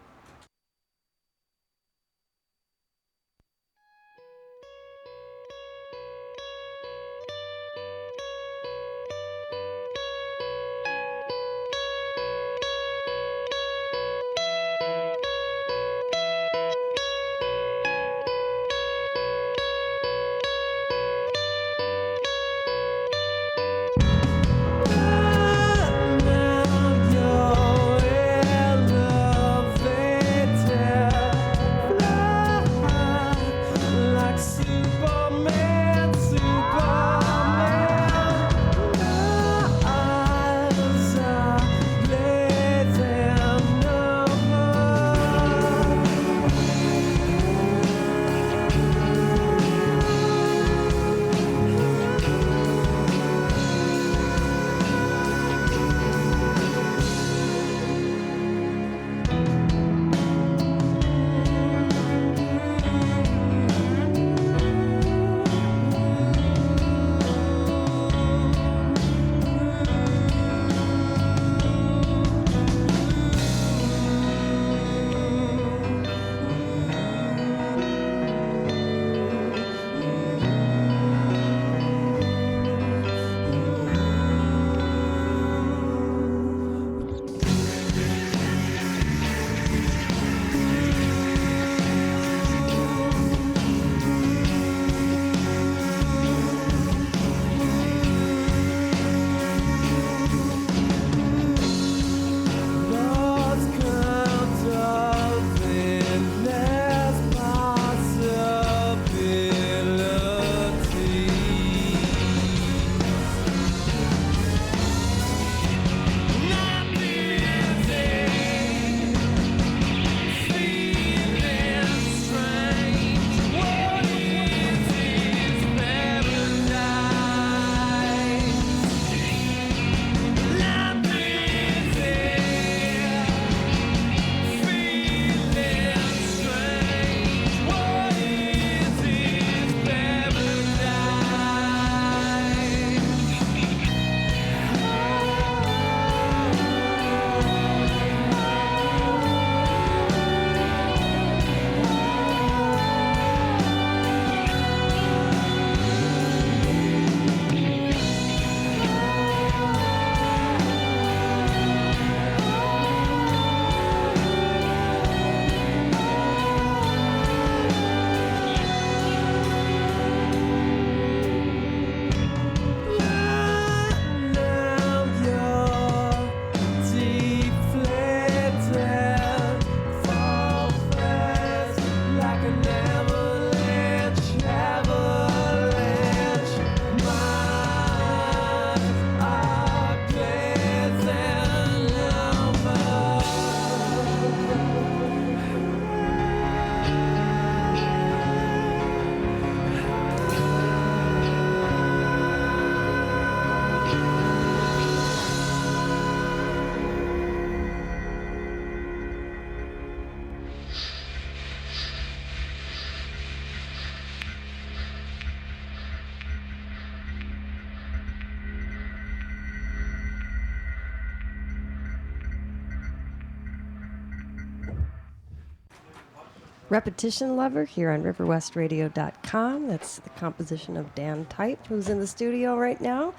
Repetition Lover here on riverwestradio.com. That's the composition of Dan Type, who's in the studio right now.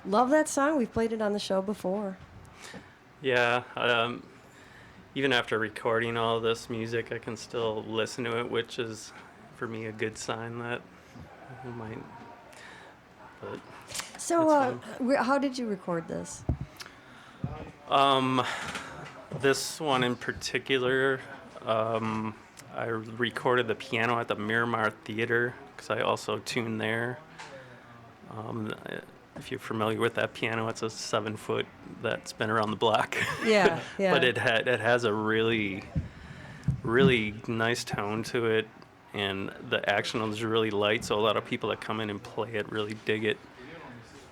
Love that song. We've played it on the show before.
Yeah, even after recording all this music, I can still listen to it, which is, for me, a good sign that I might. But
So, how did you record this?
this one in particular, I recorded the piano at the Miramar Theater because I also tune there. If you're familiar with that piano, it's a 7-foot that's been around the block.
Yeah, yeah.
But it has a really nice tone to it, and the action is really light, so a lot of people that come in and play it really dig it.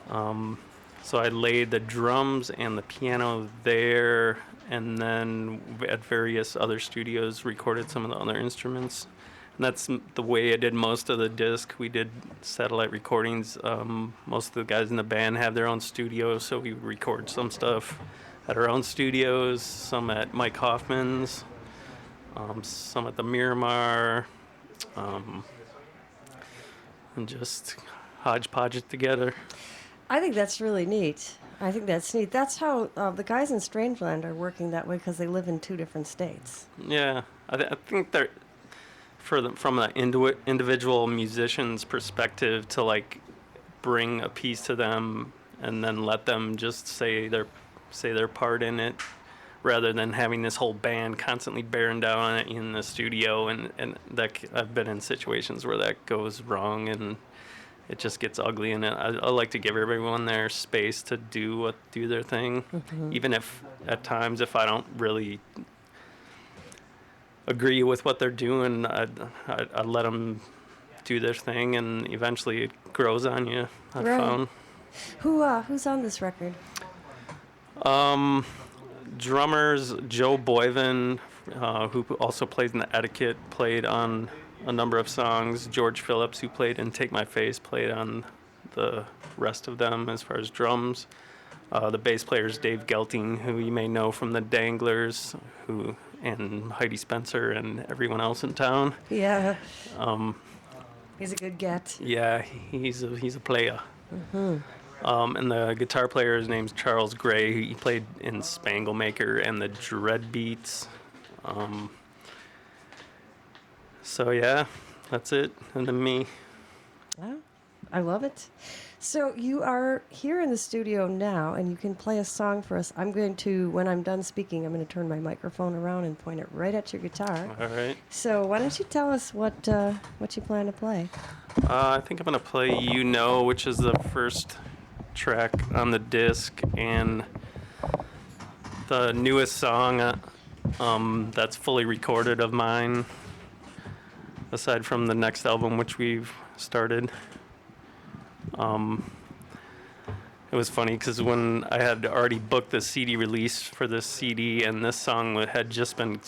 So I laid the drums and the piano there, and then at various other studios recorded some of the other instruments. And that's the way I did most of the disc. We did satellite recordings. Most of the guys in the band have their own studios, so we would record some stuff at our own studios, some at Mike Hoffman's, some at the Miramar, and just hodgepodge it together.
I think that's really neat. I think that's neat. That's how the guys in Strangeland are working that way because they live in 2 different states.
Yeah, I think they're from the individual musician's perspective to like bring a piece to them and then let them just say their part in it, rather than having this whole band constantly bearing down on it in the studio. And that I've been in situations where that goes wrong and it just gets ugly. And I like to give everyone their space to do their thing, even if at times if I don't really agree with what they're doing, I let them do their thing, and eventually it grows on you. I've
Right.
found.
Who's on this record?
Drummers Joe Boyven, who also plays in the Etiquette, played on a number of songs. George Phillips, who played in Take My Face, played on the rest of them as far as drums. The bass player is Dave Gelting, who you may know from the Danglers, and Heidi Spencer and everyone else in town.
Yeah. He's a good get.
Yeah, he's a player. And the guitar player, his name's Charles Gray. He played in Spanglemaker and the Dread Beats. So yeah, that's it. And then me.
Oh, I love it. So you are here in the studio now, and you can play a song for us. I'm going to, when I'm done speaking, I'm going to turn my microphone around and point it right at your guitar.
All right.
So why don't you tell us what you plan to play?
I think I'm gonna play "You Know," which is the first track on the disc and the newest song that's fully recorded of mine, aside from the next album, which we've started. It was funny because when I had already booked the CD release for this CD, and this song had just been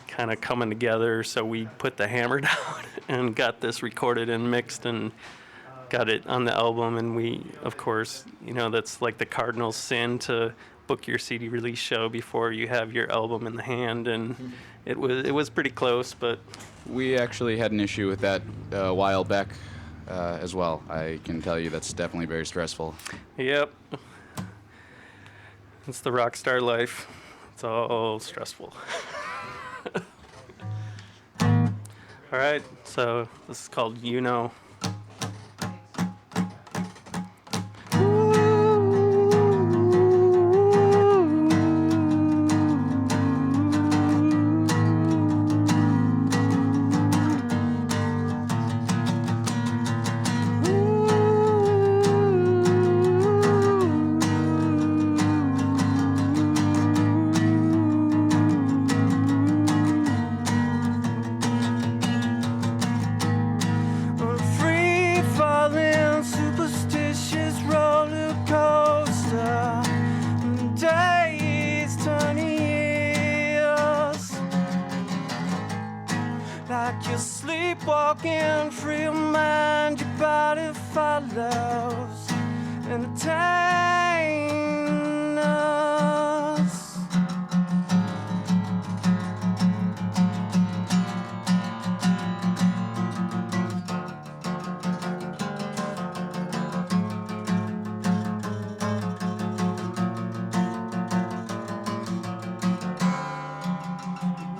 kind of coming together, so we put the hammer down and got this recorded and mixed and got it on the album. And we, of course, that's like the cardinal sin, to book your CD release show before you have your album in the hand, and it was pretty close, but
We actually had an issue with that a while back as well. I can tell you that's definitely very stressful.
yep. It's the rock star life. It's all stressful. All right, so this is called "You Know."
Sleepwalking, free your mind, your body follows, entertain us.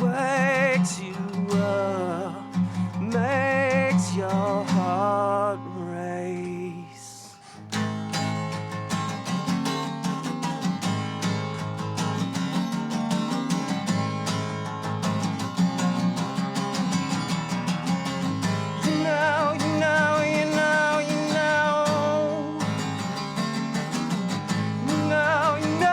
Wakes you up, makes your heart race. You know, you know, you know, you know. You know, you know.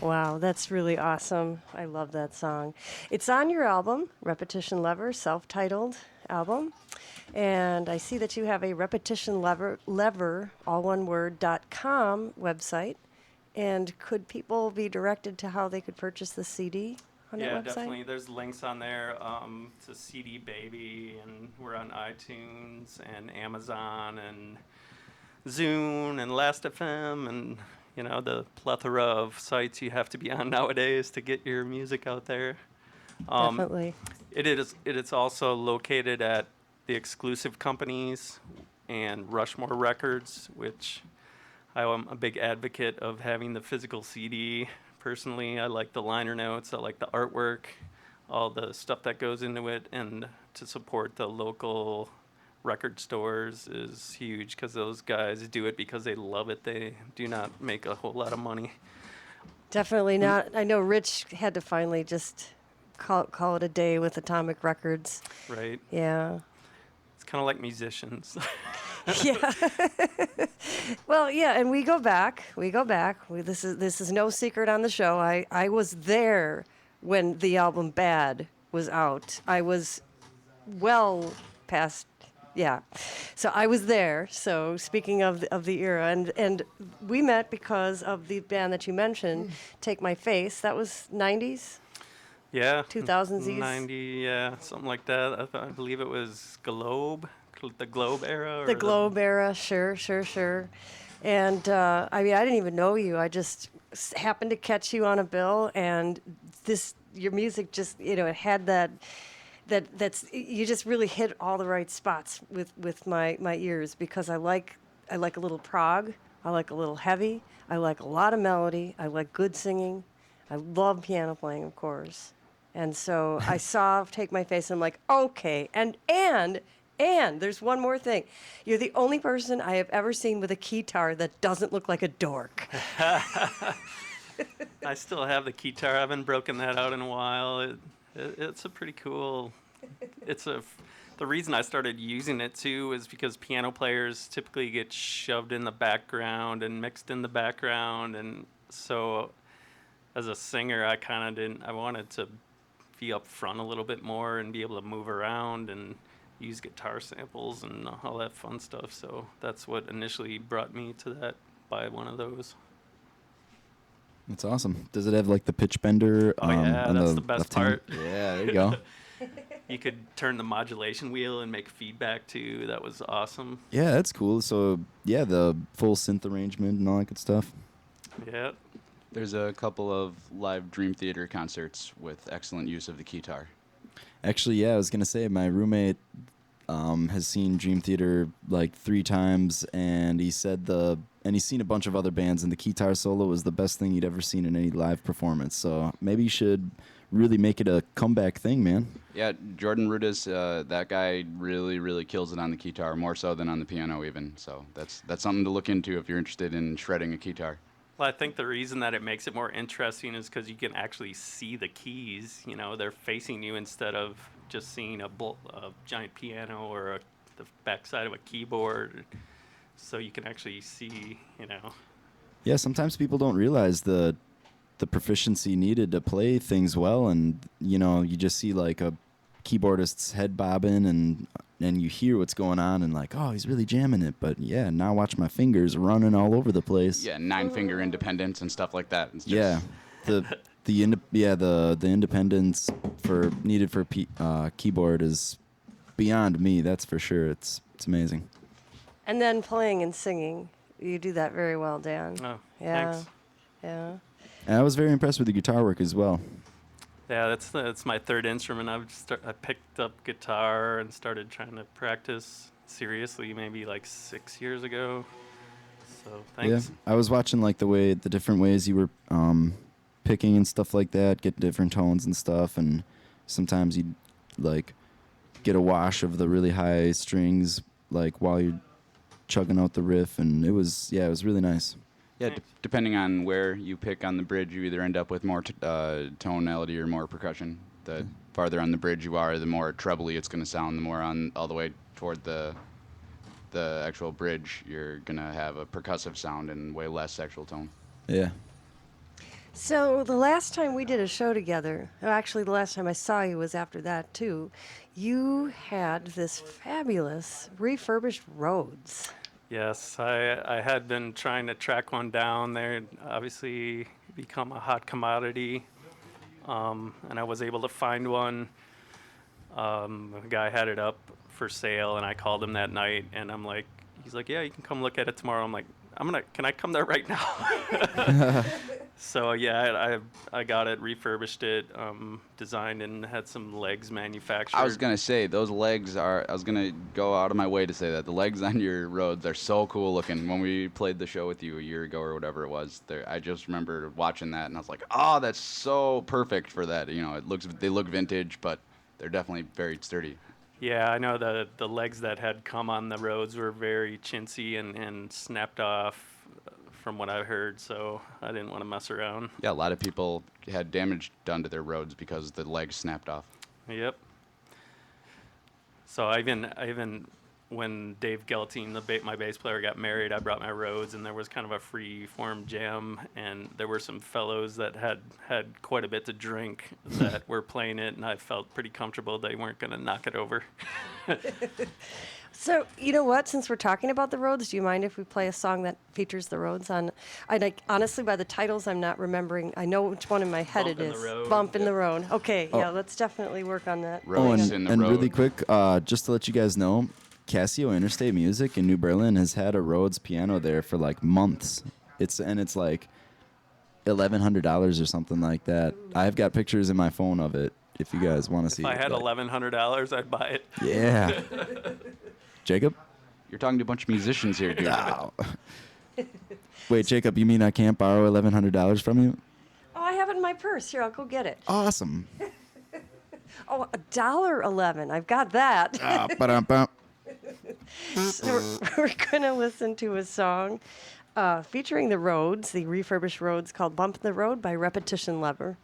Wow, that's really awesome. I love that song. It's on your album, Repetition Lever, self-titled album. And I see that you have a repetition lever all one word, .com website. And could people be directed to how they could purchase the CD on
Yeah,
that website?
definitely. There's links on there to CD Baby, and we're on iTunes and Amazon and Zune and Last.fm, and you know the plethora of sites you have to be on nowadays to get your music out there.
Definitely.
It is also located at the Exclusive Companies and Rushmore Records, which I am a big advocate of having the physical CD. Personally, I like the liner notes, I like the artwork, all the stuff that goes into it, and to support the local record stores is huge because those guys do it because they love it. They do not make a whole lot of money.
Definitely not. I know Rich had to finally just call it a day with Atomic Records.
Right?
Yeah.
It's kind of like musicians.
Yeah. Well, yeah, and we go back. This is no secret on the show. I was there when the album Bad was out. I was well past. Yeah, so I was there. So speaking of the era, and we met because of the band that you mentioned, Take My Face. That was 90s.
Yeah.
2000s.
90, yeah, something like that. I believe it was the Globe era. Or
The Globe era, sure. And I mean, I didn't even know you. I just happened to catch you on a bill, and your music just, it had that's you just really hit all the right spots with my ears, because I like a little prog, I like a little heavy, I like a lot of melody, I like good singing, I love piano playing, of course. And so I saw Take My Face, and I'm like, okay, and there's one more thing. You're the only person I have ever seen with a keytar that doesn't look like a dork.
I still have the guitar. I haven't broken that out in a while. It's a pretty cool. The reason I started using it too is because piano players typically get shoved in the background and mixed in the background, and so as a singer, I wanted to be up front a little bit more and be able to move around and use guitar samples and all that fun stuff. So that's what initially brought me to that, buy one of those.
That's awesome. Does it have like the pitch bender?
Oh yeah,
on
that's the best
left hand?
part.
Yeah, there you go.
You could turn the modulation wheel and make feedback too. That was awesome.
Yeah, that's cool. So yeah, the full synth arrangement and all that good stuff.
Yeah.
There's a couple of live Dream Theater concerts with excellent use of the guitar.
Actually, yeah, I was gonna say my roommate has seen Dream Theater like 3 times, and he said he's seen a bunch of other bands, and the guitar solo was the best thing he'd ever seen in any live performance. So maybe you should really make it a comeback thing, man.
Yeah, Jordan Rudess, that guy really, really kills it on the guitar, more so than on the piano even. So that's something to look into if you're interested in shredding a guitar.
Well, I think the reason that it makes it more interesting is because you can actually see the keys. You know, they're facing you instead of just seeing a giant piano or the backside of a keyboard. So you can actually see,
Yeah, sometimes people don't realize the proficiency needed to play things well, and you just see like a keyboardist's head bobbing, and you hear what's going on, and like, oh, he's really jamming it. But yeah, now watch my fingers running all over the place.
Yeah, 9-finger independence and stuff like that. It's just
Yeah, the independence needed for keyboard is beyond me. That's for sure. It's amazing.
And then playing and singing. You do that very well, Dan.
Oh,
Yeah.
thanks.
Yeah.
And I was very impressed with the guitar work as well.
Yeah, that's my third instrument. I picked up guitar and started trying to practice seriously maybe like 6 years ago. So thanks.
Yeah, I was watching like the different ways you were picking and stuff like that, get different tones and stuff, and sometimes you'd like get a wash of the really high strings like while you're chugging out the riff, and it was really nice.
Yeah, depending on where you pick on the bridge, you either end up with more tonality or more percussion. The farther on the bridge you are, the more trebly it's going to sound. The more on all the way toward the actual bridge, you're going to have a percussive sound and way less actual tone.
Yeah.
So the last time we did a show together, or actually the last time I saw you was after that too, you had this fabulous refurbished Rhodes.
Yes, I had been trying to track one down. They're obviously become a hot commodity, and I was able to find one. A guy had it up for sale, and I called him that night, and he's like, yeah, you can come look at it tomorrow. I'm like, can I come there right now? So yeah, I got it, refurbished it, designed and had some legs manufactured.
I was gonna say those legs are. I was gonna go out of my way to say that the legs on your Rhodes are so cool looking. When we played the show with you a year ago or whatever it was, I just remember watching that and I was like, oh, that's so perfect for that. You know, they look vintage, but they're definitely very sturdy.
Yeah, I know the legs that had come on the roads were very chintzy and snapped off from what I heard, so I didn't want to mess around.
Yeah, a lot of people had damage done to their Rhodes because the legs snapped off.
Yep. So I even when Dave Geltine, my bass player, got married, I brought my Rhodes, and there was kind of a free form jam, and there were some fellows that had quite a bit to drink that were playing it, and I felt pretty comfortable they weren't going to knock it over.
So, you know what? Since we're talking about the Rhodes, do you mind if we play a song that features the Rhodes on? Honestly, by the titles, I'm not remembering. I know which one in my head
Bump
it
in the
is.
Road.
Bump in the Road. Okay,
Oh.
yeah, let's definitely work on that.
Rhodes in the
and
road.
really quick, just to let you guys know, Casio Interstate Music in New Berlin has had a Rhodes piano there for like months. It's like $1,100 or something like that. I've got pictures in my phone of it if you guys want to see
If I
it.
had
but-
$1,100, I'd buy it.
Yeah. Jacob?
You're talking to a bunch of musicians here, dude.
No. Wait, Jacob, you mean I can't borrow $1,100 from you?
Oh, I have it in my purse. Here, I'll go get it.
Awesome.
Oh, $1.11. I've got that.
Ba-dum-bum.
So we're going to listen to a song featuring the Rhodes, the refurbished Rhodes, called Bump in the Road by Repetition Lover.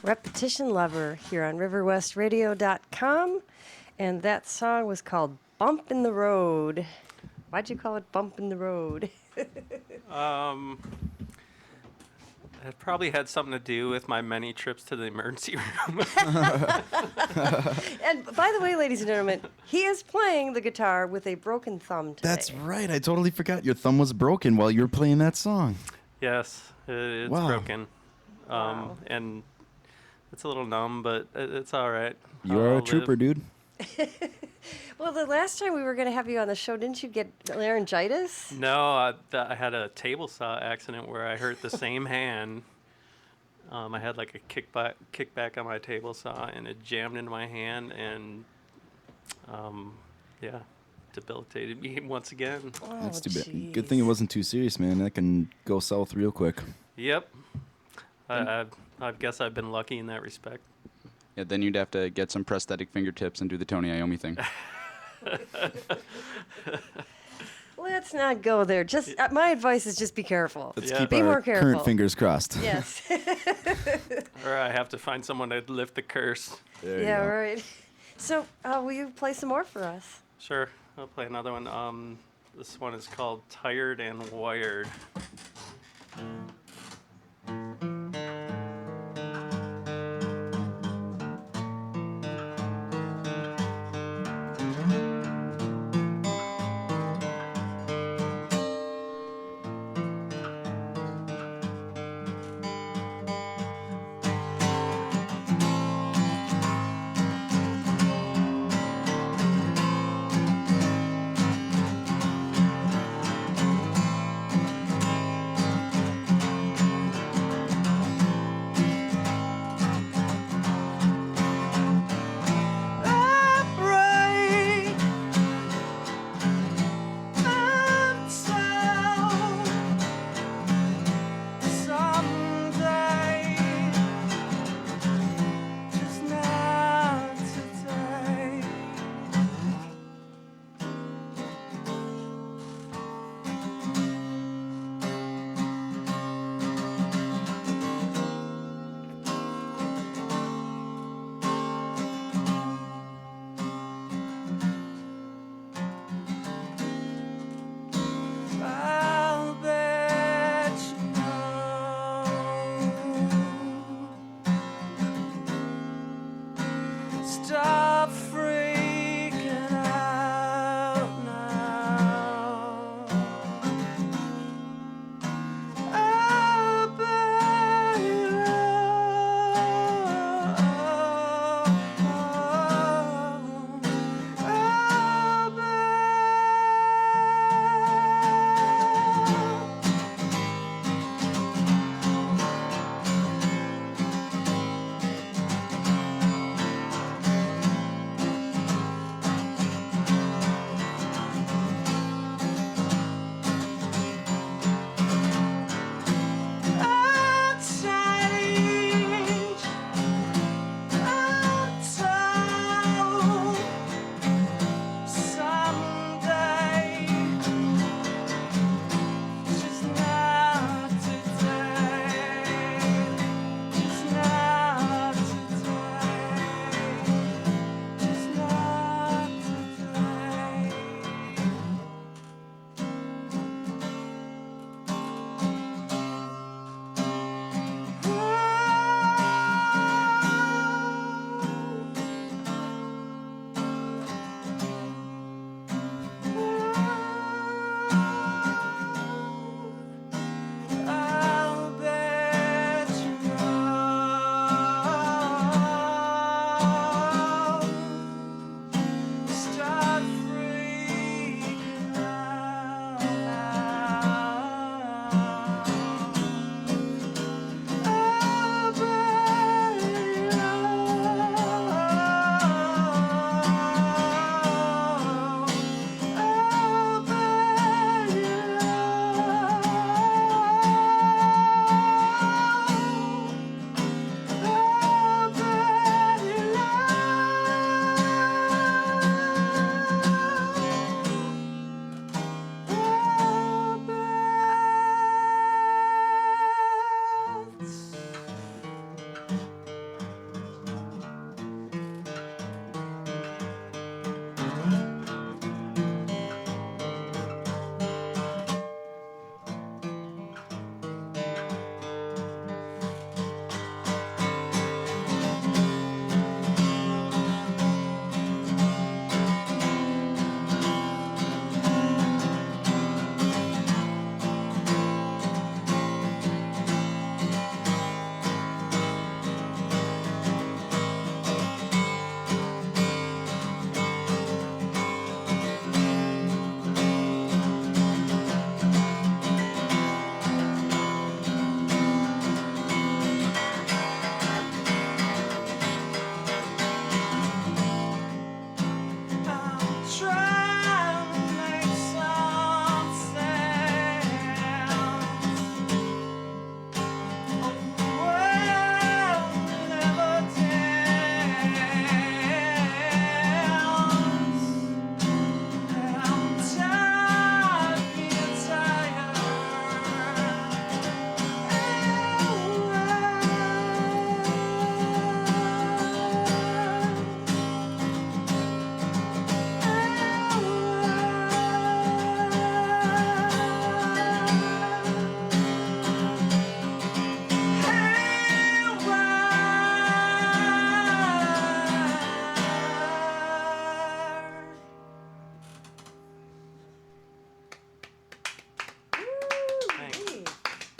Repetition Lover here on riverwestradio.com. And that song was called Bump in the Road. Why'd you call it Bump in the Road?
It probably had something to do with my many trips to the emergency room.
And by the way, ladies and gentlemen, he is playing the guitar with a broken thumb today.
That's right. I totally forgot your thumb was broken while you were playing that song.
Yes, it's
Wow.
broken.
Wow.
And it's a little numb, but it's all right.
You are
I'll
a trooper,
live.
dude.
Well, the last time we were going to have you on the show, didn't you get laryngitis?
No, I had a table saw accident where I hurt the same hand. I had like a kickback on my table saw, and it jammed into my hand, and yeah, debilitated me once again.
Oh,
That's too bad.
jeez.
Good thing it wasn't too serious, man. That can go south real quick.
Yep. I guess I've been lucky in that respect.
Yeah, then you'd have to get some prosthetic fingertips and do the Tony Iommi thing.
Let's not go there. Just my advice is just be careful.
Let's
Yeah.
keep
Be
our
more careful.
current fingers crossed.
Yes.
Or I have to find someone to lift the curse.
There you
Yeah,
go.
right. So, will you play some more for us?
Sure, I'll play another one. This one is called Tired and Wired.
I'll bet you know. Stop freaking out now. I'll bet you know. I'll bet.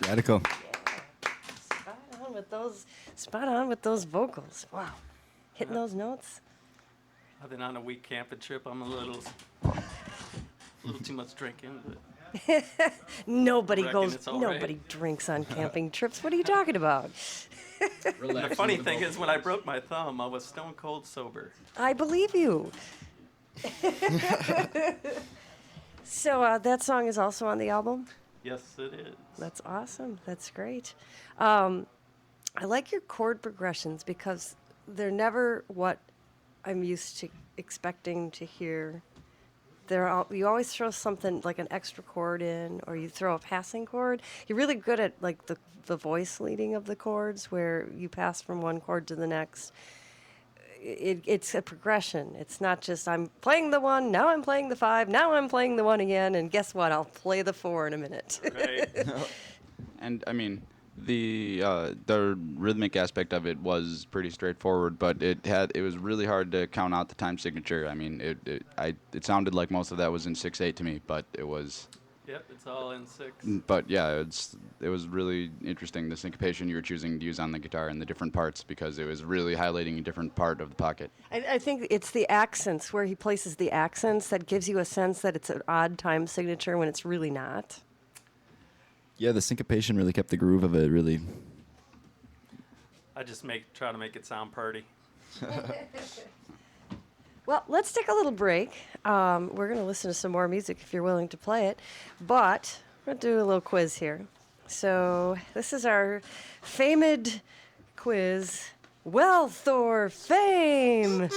Radical.
Spot on with those vocals. Wow. Hitting those notes.
I've been on a week camping trip. I'm a little too much drinking. But
Nobody
reckon
goes.
it's all right.
Nobody drinks on camping trips. What are you talking about?
the funny thing is, when I broke my thumb, I was stone cold sober.
I believe you. So that song is also on the album.
Yes, it is.
That's awesome. That's great. I like your chord progressions because they're never what I'm used to expecting to hear. You always throw something like an extra chord in, or you throw a passing chord. You're really good at like the voice leading of the chords, where you pass from one chord to the next. It's a progression. It's not just I'm playing the 1, now I'm playing the 5, now I'm playing the 1 again, and guess what? I'll play the 4 in a minute.
Right.
And I mean, the rhythmic aspect of it was pretty straightforward, but it was really hard to count out the time signature. I mean, it sounded like most of that was in 6/8 to me, but it was.
Yep, it's all in 6.
But yeah, it was really interesting, the syncopation you were choosing to use on the guitar and the different parts, because it was really highlighting a different part of the pocket.
I think it's the accents, where he places the accents, that gives you a sense that it's an odd time signature when it's really not.
Yeah, the syncopation really kept the groove of it, really.
I just try to make it sound party.
Well, let's take a little break. We're going to listen to some more music if you're willing to play it. But we're going to do a little quiz here. So this is our famed quiz, Wealth or Fame?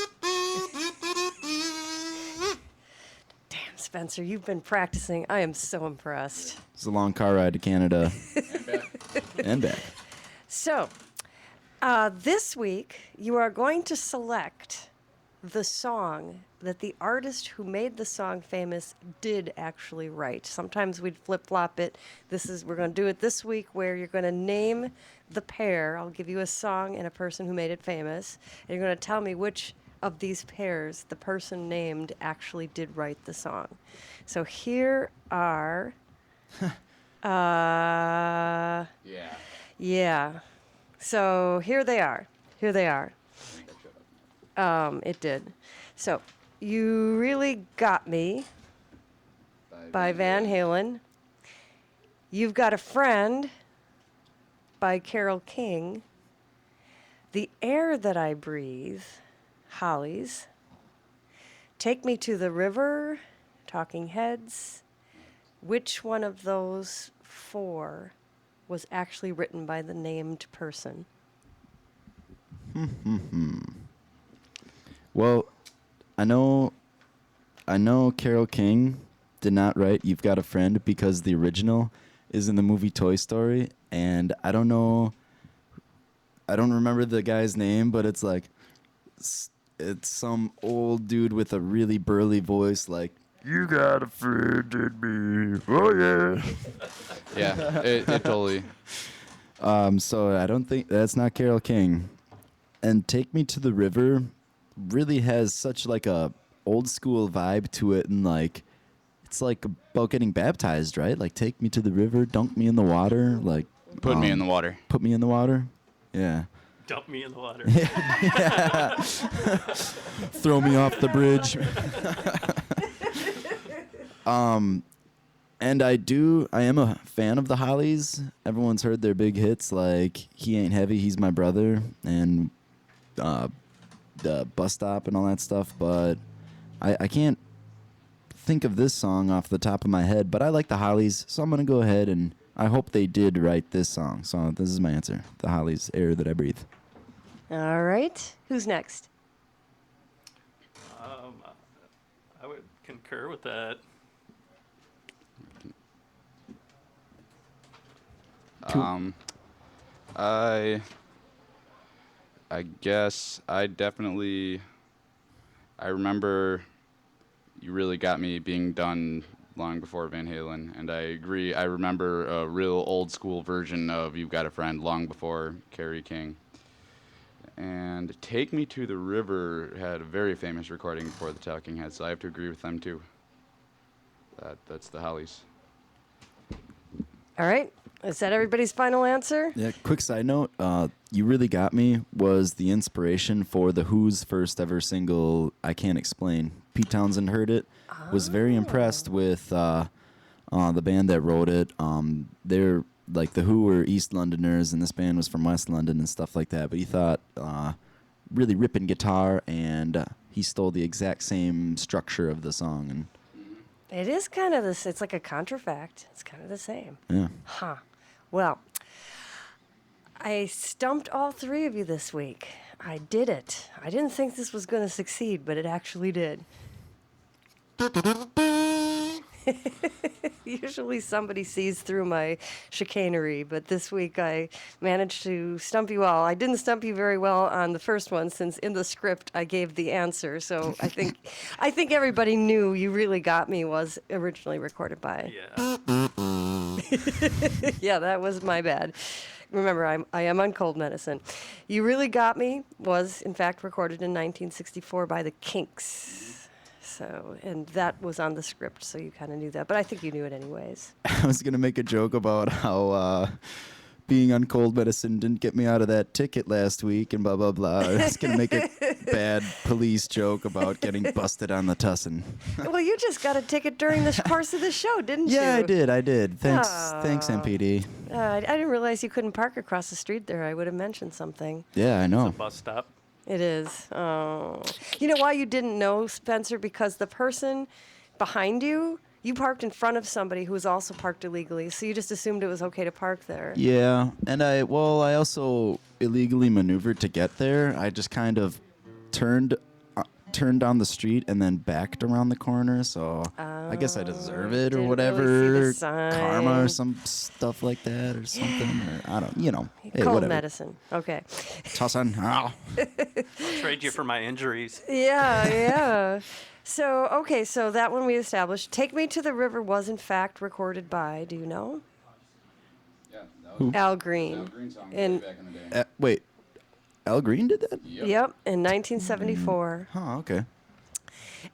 Damn, Spencer, you've been practicing. I am so impressed.
It's a long car ride to Canada. And back.
So, this week, you are going to select the song that the artist who made the song famous did actually write. Sometimes we'd flip-flop it. We're going to do it this week, where you're going to name the pair. I'll give you a song and a person who made it famous, and you're going to tell me which of these pairs the person named actually did write the song. So here are... Yeah. So here they are. It did. So, You Really Got Me by Van Halen. You've Got a Friend by Carole King. The Air That I Breathe, Hollies. Take Me to the River, Talking Heads. Which one of those 4 was actually written by the named person?
Well, I know Carole King did not write You've Got a Friend, because the original is in the movie Toy Story, and I don't remember the guy's name, but it's like it's some old dude with a really burly voice, like, you got a friend in me, oh yeah.
Yeah, it totally.
So I don't think that's not Carole King. And Take Me to the River really has such like a old school vibe to it, and like it's like about getting baptized, right? Like, take me to the river, dunk me in the water, like
Put me in the water.
Put me in the water. Yeah.
Dump me in the water.
Throw me off the bridge. And I am a fan of the Hollies. Everyone's heard their big hits like He Ain't Heavy, He's My Brother, and the Bus Stop and all that stuff, but I can't think of this song off the top of my head, but I like the Hollies, so I'm going to go ahead, and I hope they did write this song. So this is my answer. The Hollies, Air That I Breathe.
All right. Who's next?
I would concur with that.
I guess I remember You Really Got Me being done long before Van Halen, and I agree. I remember a real old school version of You've Got a Friend long before Carole King. And Take Me to the River had a very famous recording before the Talking Heads, so I have to agree with them too. That's the Hollies.
All right. Is that everybody's final answer?
Yeah, quick side note. You Really Got Me was the inspiration for The Who's first ever single, I Can't Explain. Pete Townsend heard it, was very impressed with the band that wrote it. They're like The Who were East Londoners, and this band was from West London and stuff like that. But he thought really ripping guitar, and he stole the exact same structure of the song. And
It is kind of this. It's like a contrafact. It's kind of the same.
yeah,
Huh. Well, I stumped all three of you this week. I did it. I didn't think this was going to succeed, but it actually did. Usually somebody sees through my chicanery, but this week I managed to stump you all. I didn't stump you very well on the first one, since in the script I gave the answer. So I think everybody knew You Really Got Me was originally recorded by.
Yeah.
Yeah, that was my bad. Remember, I am on Cold Medicine. You Really Got Me was, in fact, recorded in 1964 by the Kinks. So, and that was on the script, so you kind of knew that. But I think you knew it anyways.
I was gonna make a joke about how being on Cold Medicine didn't get me out of that ticket last week, and blah blah blah. I was gonna make a bad police joke about getting busted on the tussin.
Well, you just got a ticket during the course of the show, didn't you?
Yeah, I did. Thanks,
Oh.
MPD.
I didn't realize you couldn't park across the street there. I would have mentioned something.
Yeah, I
It's a
know.
bus stop.
It is. Oh. You know why you didn't know, Spencer? Because the person behind you, you parked in front of somebody who was also parked illegally, so you just assumed it was okay to park there.
Yeah, and I also illegally maneuvered to get there. I just kind of turned down the street and then backed around the corner. So I guess I deserve it or
didn't
whatever,
really see the
karma or
sign.
some stuff like that or something. Or I don't, hey,
Cold
whatever.
medicine. Okay.
Tussin. Oh.
I'll trade you for my injuries.
Yeah, yeah. So, okay, so that one we established. Take Me to the River was, in fact, recorded by, do you know?
Yeah, that
Who?
Al Green. And-
back in the day.
Wait, Al Green did that?
Yep, in 1974.
Oh, okay.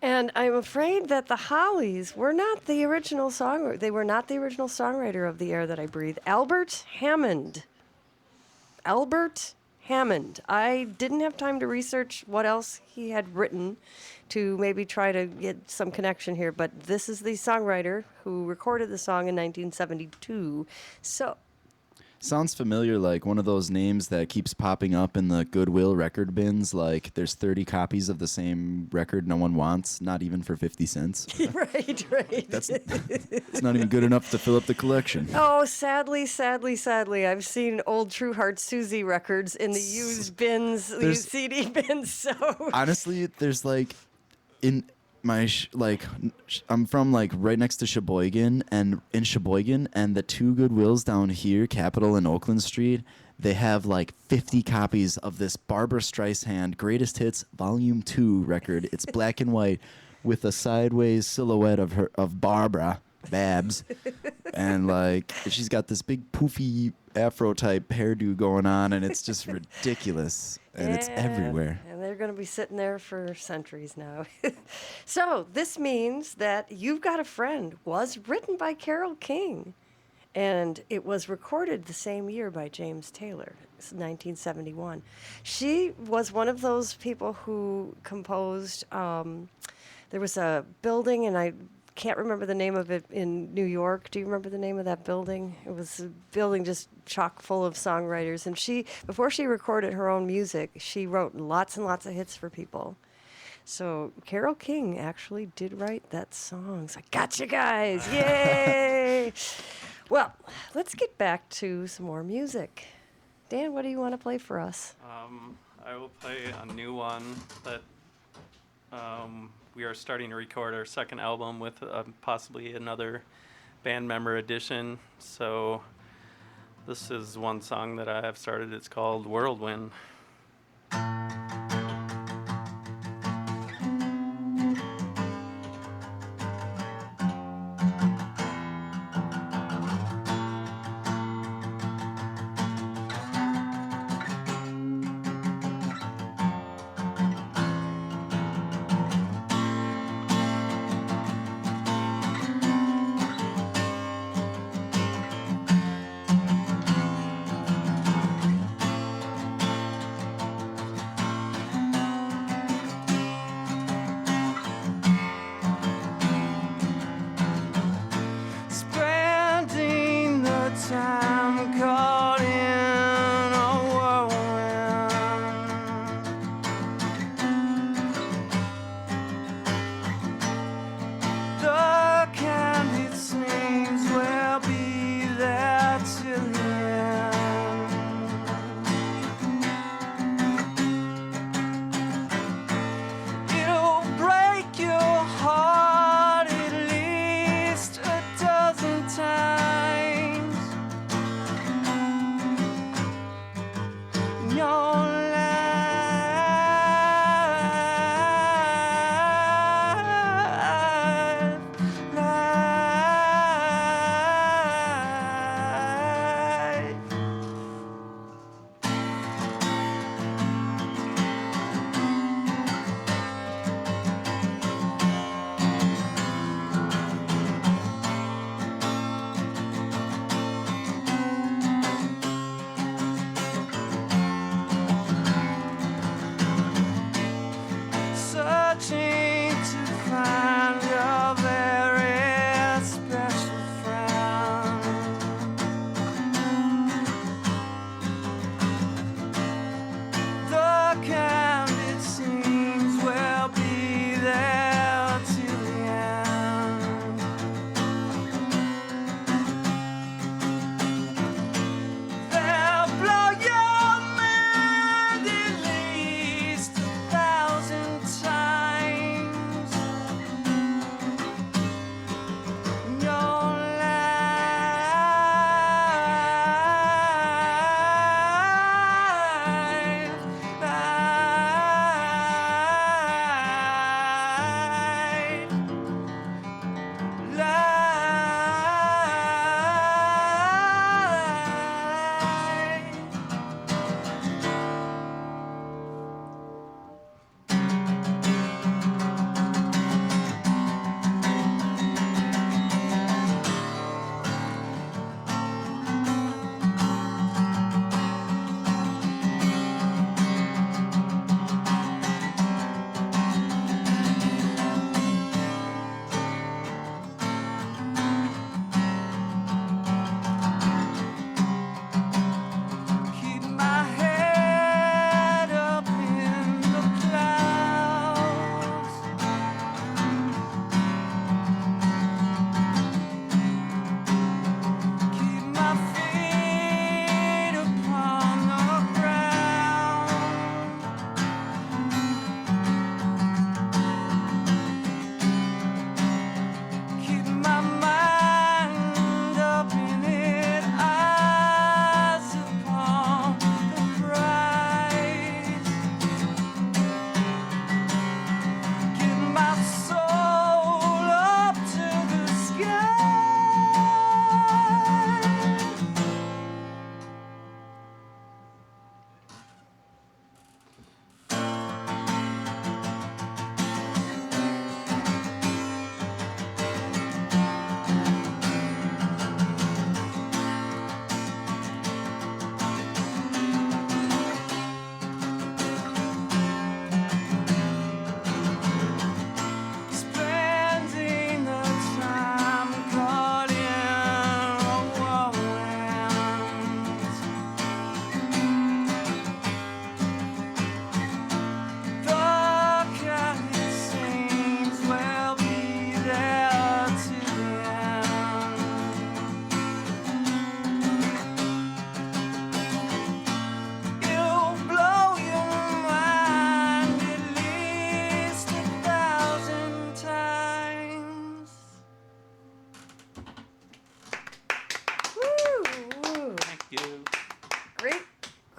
And I'm afraid that the Hollies were not the original songwriter. They were not the original songwriter of The Air That I Breathe. Albert Hammond. Albert Hammond. I didn't have time to research what else he had written to maybe try to get some connection here, but this is the songwriter who recorded the song in 1972. So,
Sounds familiar, like one of those names that keeps popping up in the Goodwill record bins. Like there's 30 copies of the same record no one wants, not even for 50 cents.
right.
That's it's not even good enough to fill up the collection.
Oh, sadly, I've seen old True Heart Susie records in the used bins, used CD bins. So
Honestly, there's like in my I'm from like right next to Sheboygan, and in Sheboygan, and the two Goodwills down here, Capitol and Oakland Street, they have like 50 copies of this Barbra Streisand Greatest Hits Volume 2 record. It's black and white with a sideways silhouette of Barbara Babs, and like she's got this big poofy afro type hairdo going on, and it's just ridiculous, and it's everywhere.
And they're going to be sitting there for centuries now. So this means that You've Got a Friend was written by Carole King, and it was recorded the same year by James Taylor, 1971. She was one of those people who composed. There was a building, and I can't remember the name of it, in New York. Do you remember the name of that building? It was a building just chock full of songwriters. And she, before she recorded her own music, she wrote lots and lots of hits for people. So Carole King actually did write that song. So I got you guys. Yay! Well, let's get back to some more music. Dan, what do you want to play for us?
I will play a new one that we are starting to record our second album with possibly another band member addition. So this is one song that I have started. It's called Whirlwind.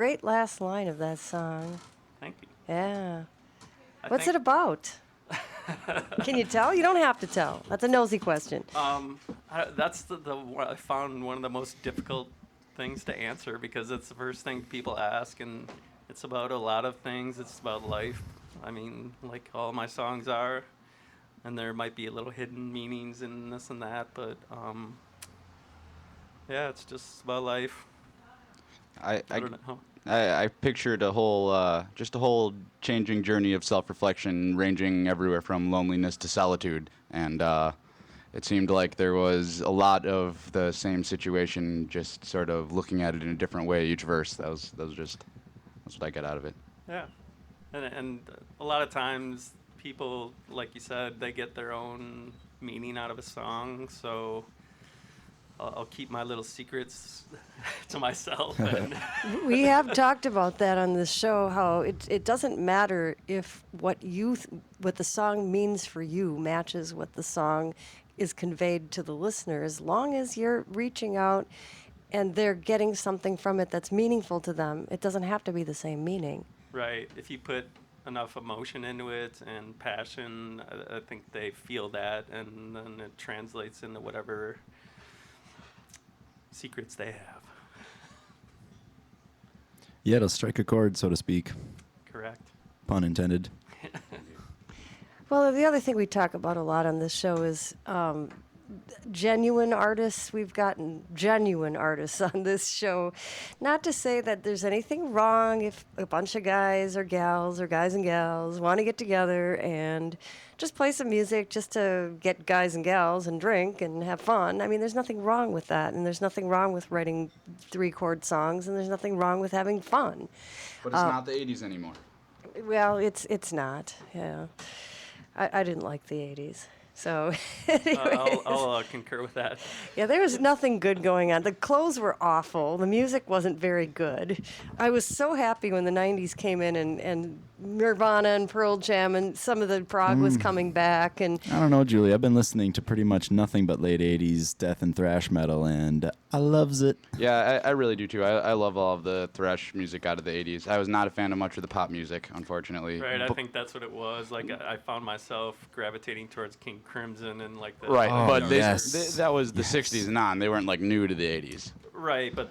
great last line of that song.
Thank you.
Yeah.
I
What's it
think,
about? Can you tell? You don't have to tell. That's a nosy question.
that's the one I found one of the most difficult things to answer because it's the first thing people ask, and it's about a lot of things. It's about life. I mean, like all my songs are, and there might be a little hidden meanings in this and that, but yeah, it's just about life.
I
don't know.
I pictured just a whole changing journey of self-reflection, ranging everywhere from loneliness to solitude, and it seemed like there was a lot of the same situation, just sort of looking at it in a different way each verse. That's what I got out of it.
Yeah, and a lot of times people, like you said, they get their own meaning out of a song. So I'll keep my little secrets to myself. And
We have talked about that on this show, how it doesn't matter if what the song means for you matches what the song is conveyed to the listener, as long as you're reaching out and they're getting something from it that's meaningful to them. It doesn't have to be the same meaning.
right, if you put enough emotion into it and passion, I think they feel that, and then it translates into whatever secrets they have.
Yeah, it'll strike a chord, so to speak.
Correct.
Pun intended.
Well, the other thing we talk about a lot on this show is genuine artists. We've gotten genuine artists on this show. Not to say that there's anything wrong if a bunch of guys or gals or guys and gals want to get together and just play some music just to get guys and gals and drink and have fun. I mean, there's nothing wrong with that, and there's nothing wrong with writing 3-chord songs, and there's nothing wrong with having fun.
But it's not the 80s anymore.
Well, it's not. Yeah, I didn't like the 80s. So anyway,
I'll concur with that.
yeah, there was nothing good going on. The clothes were awful. The music wasn't very good. I was so happy when the 90s came in and Nirvana and Pearl Jam and some of the prog was coming back. And
I don't know, Julie. I've been listening to pretty much nothing but late 80s death and thrash metal, and I loves it.
Yeah, I really do too. I love all of the thrash music out of the 80s. I was not a fan of much of the pop music, unfortunately.
Right, I
But-
think that's what it was. Like, I found myself gravitating towards King Crimson and like the
Right,
Oh,
but
yes.
that was the
Yes.
60s and on. They weren't like new to the 80s.
Right, but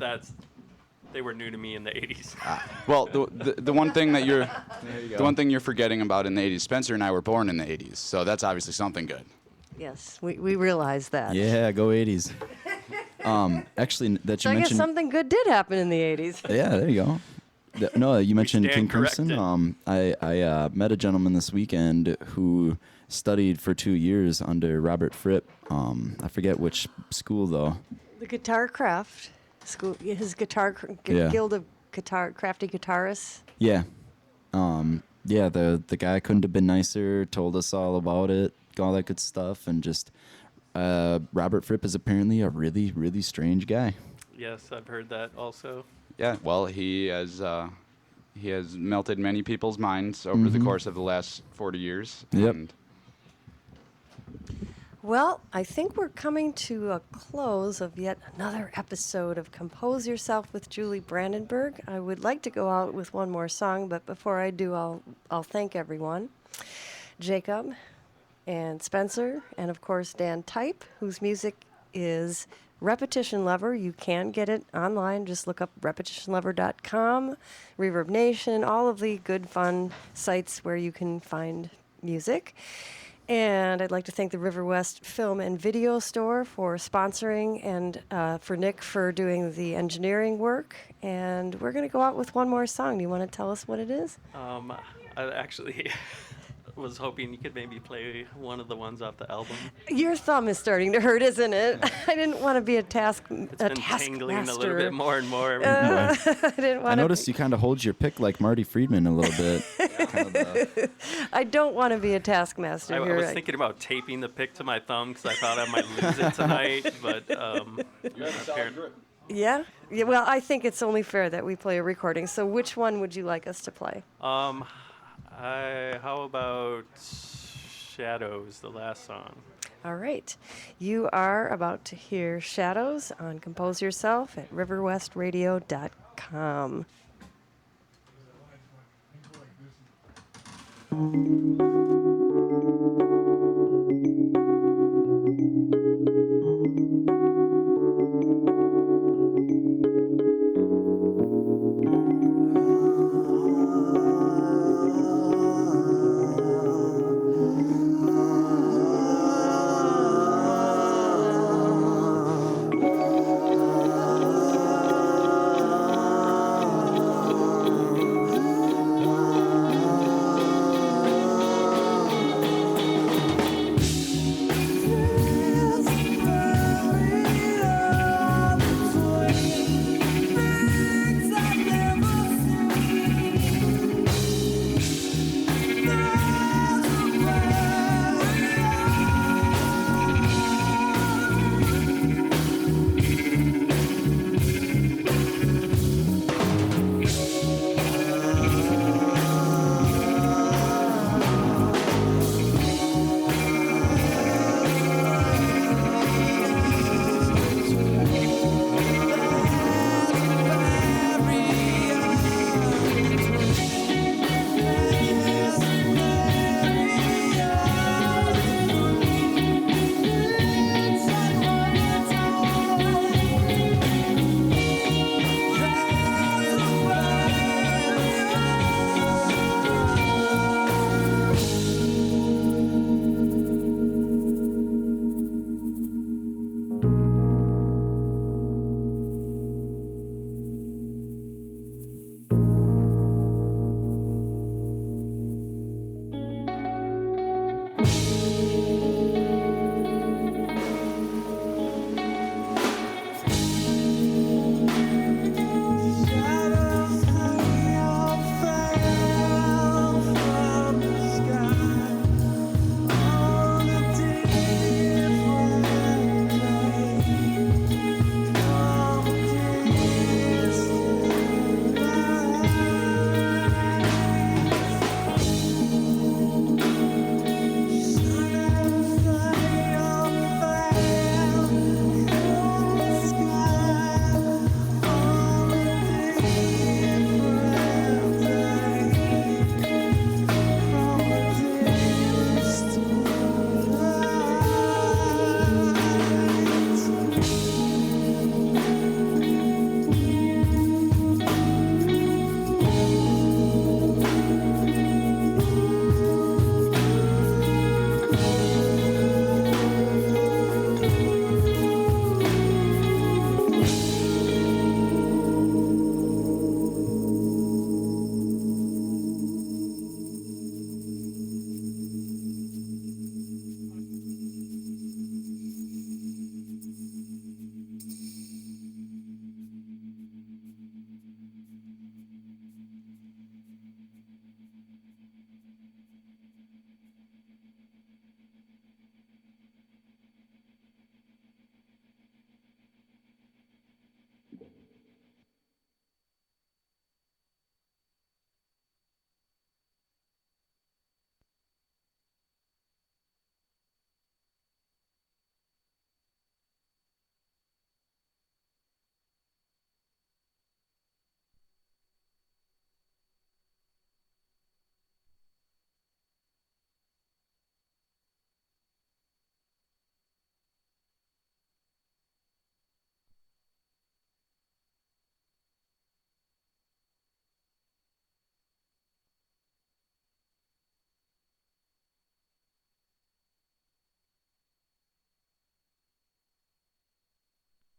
they were new to me in the 80s.
Well, the one thing that the one thing you're forgetting about in the 80s, Spencer and I were born in the 80s, so that's obviously something good.
yes, we realized that.
Yeah, go 80s. Actually, that
So
you
I guess
mentioned.
something good did happen in the 80s.
Yeah, there you go. No, you mentioned
stand
King Crimson.
corrected.
I met a gentleman this weekend who studied for 2 years under Robert Fripp. I forget which school though.
The Guitar Craft School, his
Yeah.
Guild of Crafty Guitarists.
Yeah, yeah. The guy couldn't have been nicer. Told us all about it, all that good stuff, and just Robert Fripp is apparently a really, really strange guy.
Yes, I've heard that also.
Yeah, well, he has melted many people's minds over the course of the last 40 years.
Yep.
And
Well, I think we're coming to a close of yet another episode of Compose Yourself with Julie Brandenburg. I would like to go out with one more song, but before I do, I'll thank everyone. Jacob and Spencer, and of course Dan Type, whose music is Repetition Lover. You can get it online. Just look up repetitionlover.com, Reverb Nation, all of the good, fun sites where you can find music. And I'd like to thank the River West Film and Video Store for sponsoring, and for Nick for doing the engineering work. And we're going to go out with one more song. Do you want to tell us what it is?
I actually was hoping you could maybe play one of the ones off the album.
Your thumb is starting to hurt, isn't it? I didn't want to be a
It's been tingling a little bit more and more.
I didn't
I
want to.
noticed you kind of hold your pick like Marty Friedman a little bit. Kind of the-
I don't want to be a taskmaster
I
here.
was thinking about taping the pick to my thumb because I thought I might lose it tonight, but apparently.
Yeah. Yeah. Well, I think it's only fair that we play a recording. So, which one would you like us to play?
How about Shadows, the last song?
All right. You are about to hear Shadows on Compose Yourself at riverwestradio.com. Bye.